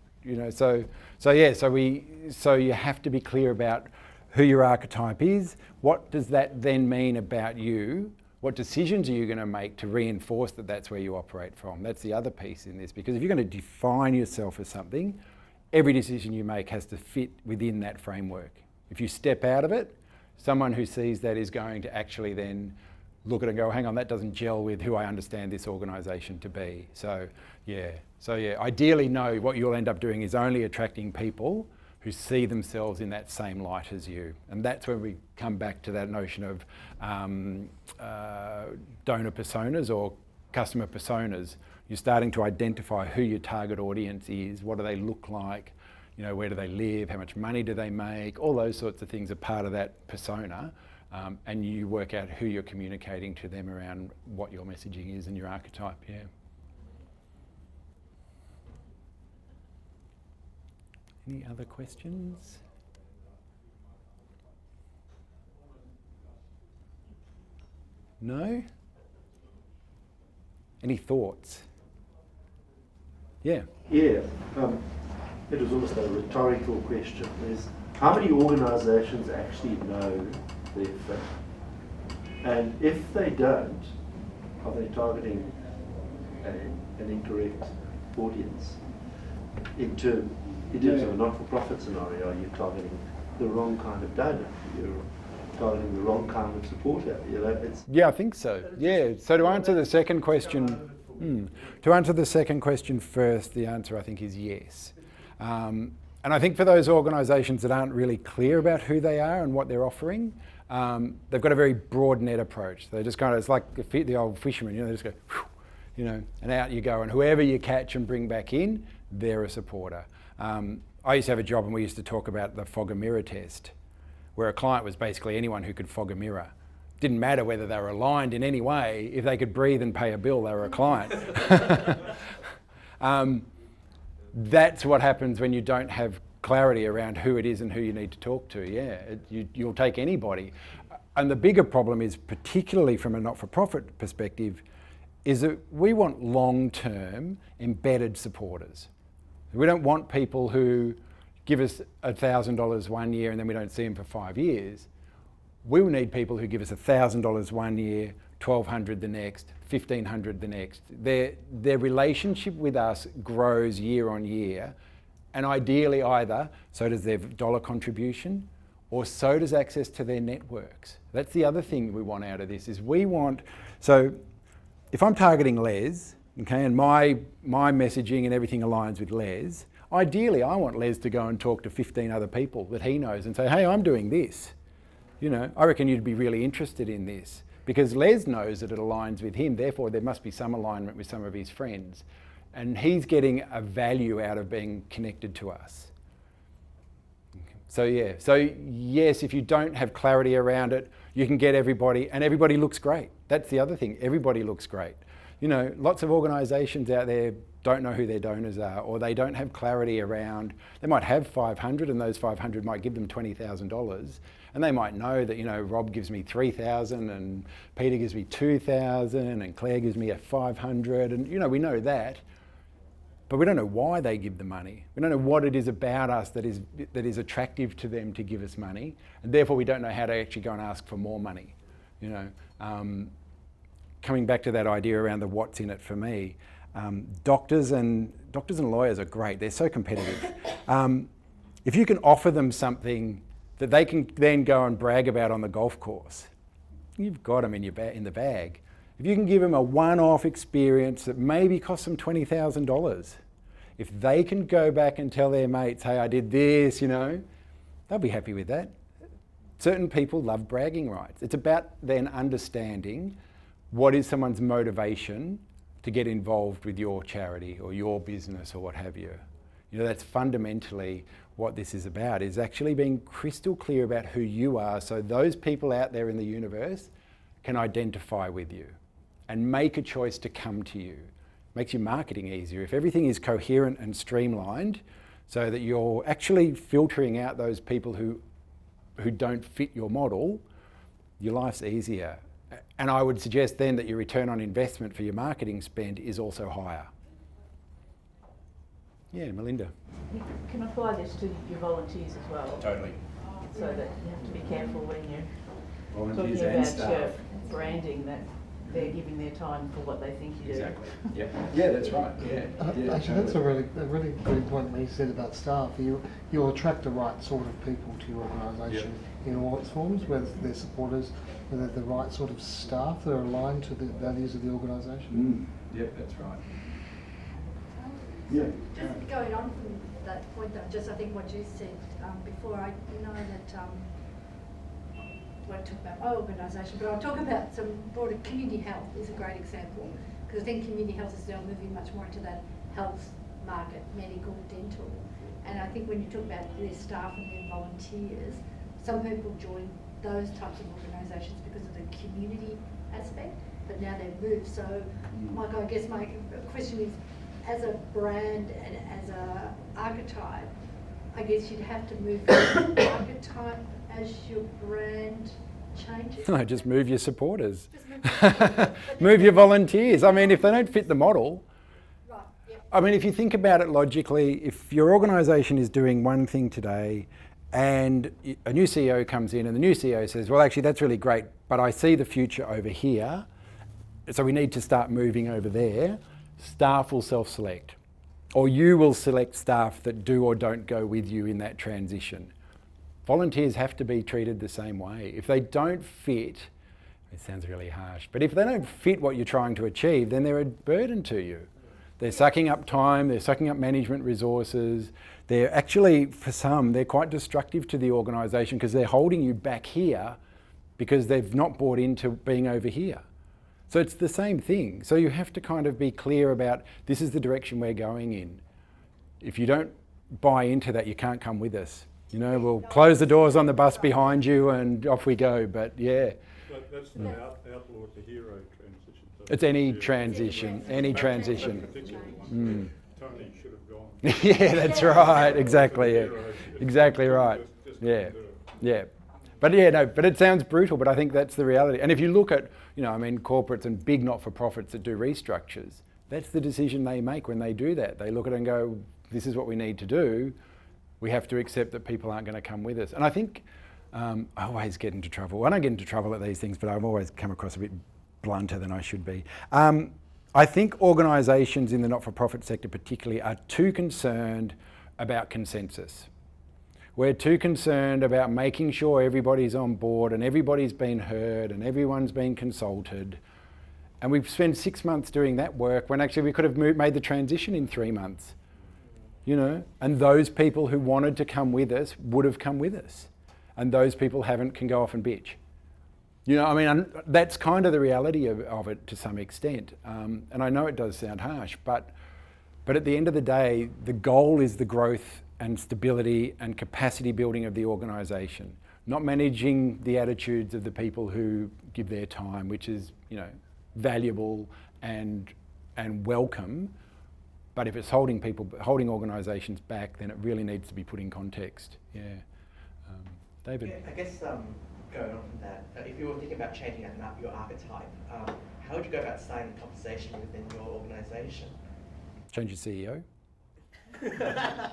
So you have to be clear about who your archetype is. What does that then mean about you? What decisions are you going to make to reinforce that that's where you operate from? That's the other piece in this, because if you're going to define yourself as something, every decision you make has to fit within that framework. If you step out of it, someone who sees that is going to actually then look at it and go, hang on, that doesn't gel with who I understand this organisation to be. So ideally what you'll end up doing is only attracting people who see themselves in that same light as you. And that's when we come back to that notion of donor personas or customer personas. You're starting to identify who your target audience is, what do they look like, where do they live, how much money do they make, all those sorts of things are part of that persona. And you work out who you're communicating to them around what your messaging is and your archetype, yeah. Any other questions? No? Any thoughts? Yeah. Yeah, it was almost a rhetorical question. How many organisations actually know their fit? And if they don't, are they targeting an incorrect audience? In terms of a not-for-profit scenario, are you targeting the wrong kind of donor? You're targeting the wrong kind of supporter. Yeah, I think so. Yeah. So to answer the second question, first, the answer I think is yes. And I think for those organisations that aren't really clear about who they are and what they're offering, they've got a very broad net approach. They just it's like the old fisherman, they just go, whew, and out you go. And whoever you catch and bring back in, they're a supporter. I used to have a job and we used to talk about the fog a mirror test, where a client was basically anyone who could fog a mirror. Didn't matter whether they were aligned in any way. If they could breathe and pay a bill, they were a client. That's what happens when you don't have clarity around who it is and who you need to talk to. Yeah, you'll take anybody. And the bigger problem is, particularly from a not-for-profit perspective, is that we want long-term embedded supporters. We don't want people who give us $1,000 one year and then we don't see them for 5 years. We will need people who give us $1,000 one year, $1,200 the next, $1,500 the next. Their relationship with us grows year on year, and ideally either so does their dollar contribution or so does access to their networks. That's the other thing we want out of this is so if I'm targeting Les, okay, and my messaging and everything aligns with Les, ideally I want Les to go and talk to 15 other people that he knows and say, hey, I'm doing this. I reckon you'd be really interested in this. Because Les knows that it aligns with him, therefore there must be some alignment with some of his friends. And he's getting a value out of being connected to us. So yes, if you don't have clarity around it, you can get everybody, and everybody looks great. That's the other thing, everybody looks great. Lots of organisations out there don't know who their donors are, or they don't have clarity around, they might have 500 and those 500 might give them $20,000. And they might know that, Rob gives me 3,000 and Peter gives me 2,000 and Claire gives me a 500 and, we know that. But we don't know why they give the money. We don't know what it is about us that is attractive to them to give us money. And therefore we don't know how to actually go and ask for more money. Coming back to that idea around the what's in it for me, doctors and lawyers are great. They're so competitive. If you can offer them something that they can then go and brag about on the golf course, you've got them in the bag. If you can give them a one-off experience that maybe costs them $20,000, if they can go back and tell their mates, hey, I did this, you know, they'll be happy with that. Certain people love bragging rights. It's about then understanding what is someone's motivation to get involved with your charity or your business or what have you. You know, that's fundamentally what this is about, is actually being crystal clear about who you are so those people out there in the universe can identify with you and make a choice to come to you. Makes your marketing easier. If everything is coherent and streamlined so that you're actually filtering out those people who don't fit your model, your life's easier. And I would suggest then that your return on investment for your marketing spend is also higher. Yeah, Melinda. You can apply this to your volunteers as well. Totally. So that you have to be careful when you're Volunteers talking and about staff. your branding, that they're giving their time for what they think you do. Exactly. Yeah. Yeah, that's right. Yeah. Actually, that's a really good point when you said about staff. You'll attract the right sort of people to your organisation in all its forms, whether they're supporters, whether they're the right sort of staff that are aligned to the values of the organisation. Yep, that's right. Yeah. Just going on from that point, though, just I think what you said before, I know that I won't talk about my organisation, but I'll talk about some broader community health is a great example, because I think community health is now moving much more into that health market, medical, dental, and I think when you talk about their staff and their volunteers, some people join those types of organisations because of the community aspect, but now they've moved. So, Michael, I guess my question is, as a brand and as a archetype, I guess you'd have to move your archetype as your brand changes. No, just move your supporters. Just move Move your volunteers. I mean, if they don't fit the model, Right, yep. I mean, if you think about it logically, if your organisation is doing one thing today and a new CEO comes in and the new CEO says, well, actually, that's really great, but I see the future over here, so we need to start moving over there, staff will self-select. Or you will select staff that do or don't go with you in that transition. Volunteers have to be treated the same way. If they don't fit, it sounds really harsh, but if they don't fit what you're trying to achieve, then they're a burden to you. They're sucking up time, they're sucking up management resources. They're actually, for some, they're quite destructive to the organisation because they're holding you back here because they've not bought into being over here. So it's the same thing. So you have to kind of be clear about this is the direction we're going in. If you don't buy into that, you can't come with us. You know, we'll close the doors on the bus behind you and off we go. But yeah. But that's the outlaw to hero transition. So It's any yeah. transition, any That transition. particular one. Tony should have gone. Yeah, that's right. Exactly. Yeah. Hero. Exactly right. Just Yeah. couldn't do it. Yeah. But yeah, no, but it sounds brutal, but I think that's the reality. And if you look at, you know, I mean, corporates and big not-for-profits that do restructures, that's the decision they make when they do that. They look at it and go, this is what we need to do. We have to accept that people aren't going to come with us. And I think I always get into trouble. I don't get into trouble at these things, but I've always come across a bit blunter than I should be. I think organisations in the not-for-profit sector particularly are too concerned about consensus. We're too concerned about making sure everybody's on board and everybody's been heard and everyone's been consulted. And we've spent 6 months doing that work when actually we could have made the transition in 3 months. You know, and those people who wanted to come with us would have come with us. And those people haven't can go off and bitch. You know, I mean, that's kind of the reality of it to some extent. And I know it does sound harsh, but at the end of the day, the goal is the growth and stability and capacity building of the organisation, not managing the attitudes of the people who give their time, which is, you know, valuable and welcome. But if it's holding organisations back, then it really needs to be put in context. Yeah, David. Yeah, I guess going on from that, if you were thinking about changing your archetype, how would you go about starting the conversation within your organisation? Change your CEO.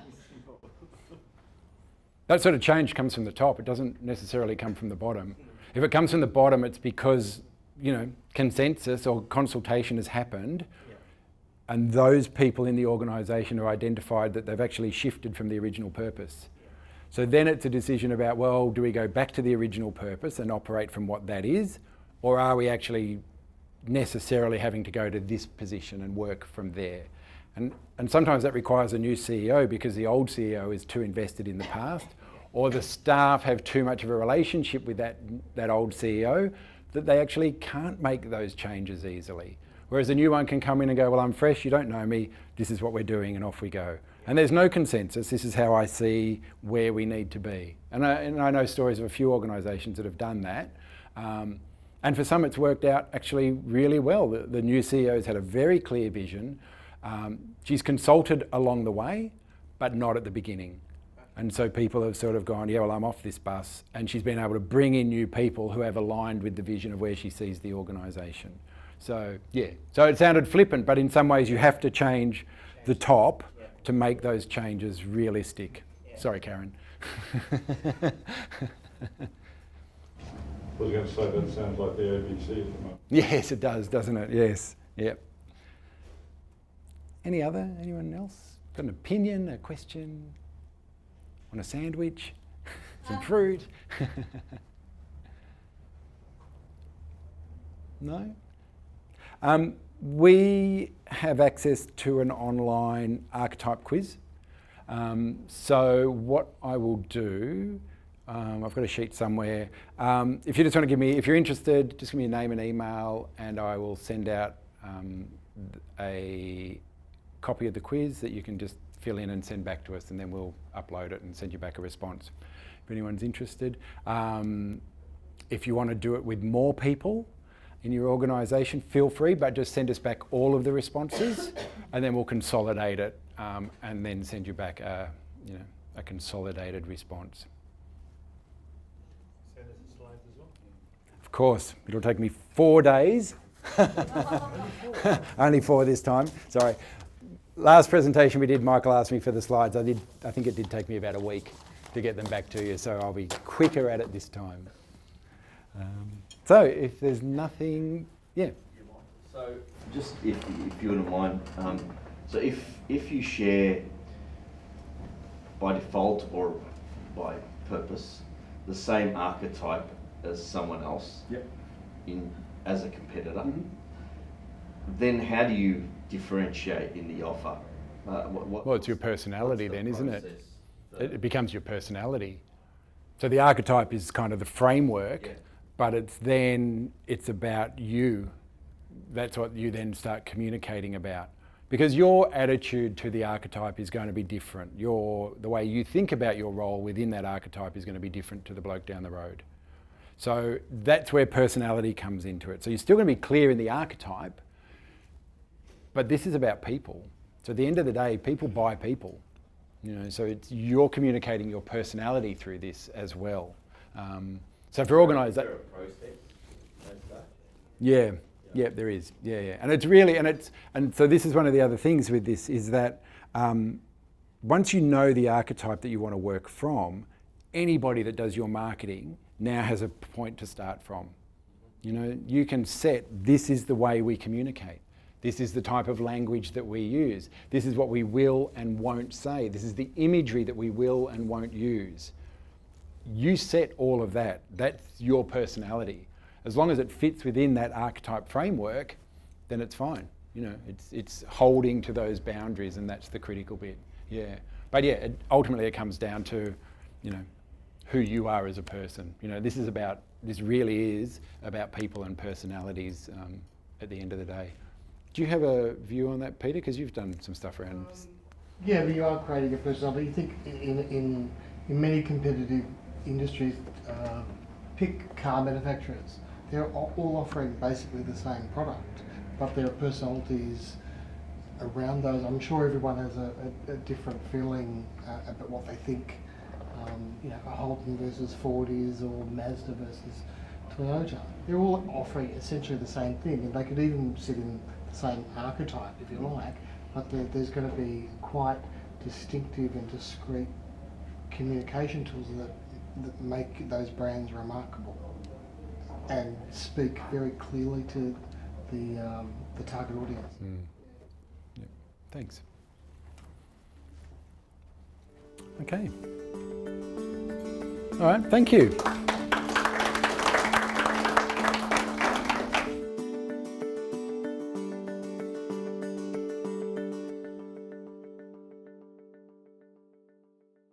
That sort of change comes from the top. It doesn't necessarily come from the bottom. If it comes from the bottom, it's because, you know, consensus or consultation has happened, and those people in the organisation are identified that they've actually shifted from the original purpose. So then it's a decision about, well, do we go back to the original purpose and operate from what that is, or are we actually necessarily having to go to this position and work from there? And sometimes that requires a new CEO because the old CEO is too invested in the past, or the staff have too much of a relationship with that old CEO that they actually can't make those changes easily. Whereas a new one can come in and go, well, I'm fresh, you don't know me, this is what we're doing, and off we go. And there's no consensus, this is how I see where we need to be. And I know stories of a few organisations that have done that. And for some it's worked out actually really well. The new CEO's had a very clear vision. She's consulted along the way, but not at the beginning. And so people have sort of gone, yeah, well, I'm off this bus. And she's been able to bring in new people who have aligned with the vision of where she sees the organisation. So, yeah. So it sounded flippant, but in some ways you have to change the top to make those changes realistic. Sorry, Karen. I was going to say that sounds like the ABC at the moment. Yes, it does, doesn't it? Yes. Yep. Anyone else? Got an opinion, a question? Want a sandwich? Some fruit? No? We have access to an online archetype quiz. So what I will do, I've got a sheet somewhere. If you just want to if you're interested, just give me your name and email and I will send out a copy of the quiz that you can just fill in and send back to us, and then we'll upload it and send you back a response if anyone's interested. If you want to do it with more people in your organisation, feel free, but just send us back all of the responses and then we'll consolidate it and then send you back a consolidated response. Send us the slides as well. Of course, it'll take me 4 days. Only 4 this time, sorry. Last presentation we did, Michael asked me for the slides. I think it did take me about a week to get them back to you, so I'll be quicker at it this time. So if there's nothing, yeah. So just if you wouldn't mind, so if you share by default or by purpose the same archetype as someone else, yep, as a competitor, then how do you differentiate in the offer? Well, it's your personality then, isn't it? It becomes your personality. So the archetype is kind of the framework, yeah, but it's about you. That's what you then start communicating about. Because your attitude to the archetype is going to be different. The way you think about your role within that archetype is going to be different to the bloke down the road. So that's where personality comes into it. So you're still going to be clear in the archetype, but this is about people. So at the end of the day, people buy people. So you're communicating your personality through this as well. So for organisation, yeah, there is, yeah, and it's really, and so this is one of the other things with this is that once you know the archetype that you want to work from, anybody that does your marketing now has a point to start from. You can set, this is the way we communicate. This is the type of language that we use. This is what we will and won't say. This is the imagery that we will and won't use. You set all of that. That's your personality. As long as it fits within that archetype framework, then it's fine. It's holding to those boundaries, and that's the critical bit. Yeah. But yeah, ultimately it comes down to, who you are as a person. This really is about people and personalities at the end of the day. Do you have a view on that, Peter? Because you've done some stuff around. Yeah, but you are creating a personality. You think in many competitive industries, pick car manufacturers. They're all offering basically the same product, but their personalities around those. I'm sure everyone has a different feeling about what they think. A Holden versus Ford is, or Mazda versus Toyota. They're all offering essentially the same thing, and they could even sit in the same archetype, if you like, but there's going to be quite distinctive and discrete communication tools that make those brands remarkable and speak very clearly to the target audience. Yeah. Thanks. Okay. All right, thank you.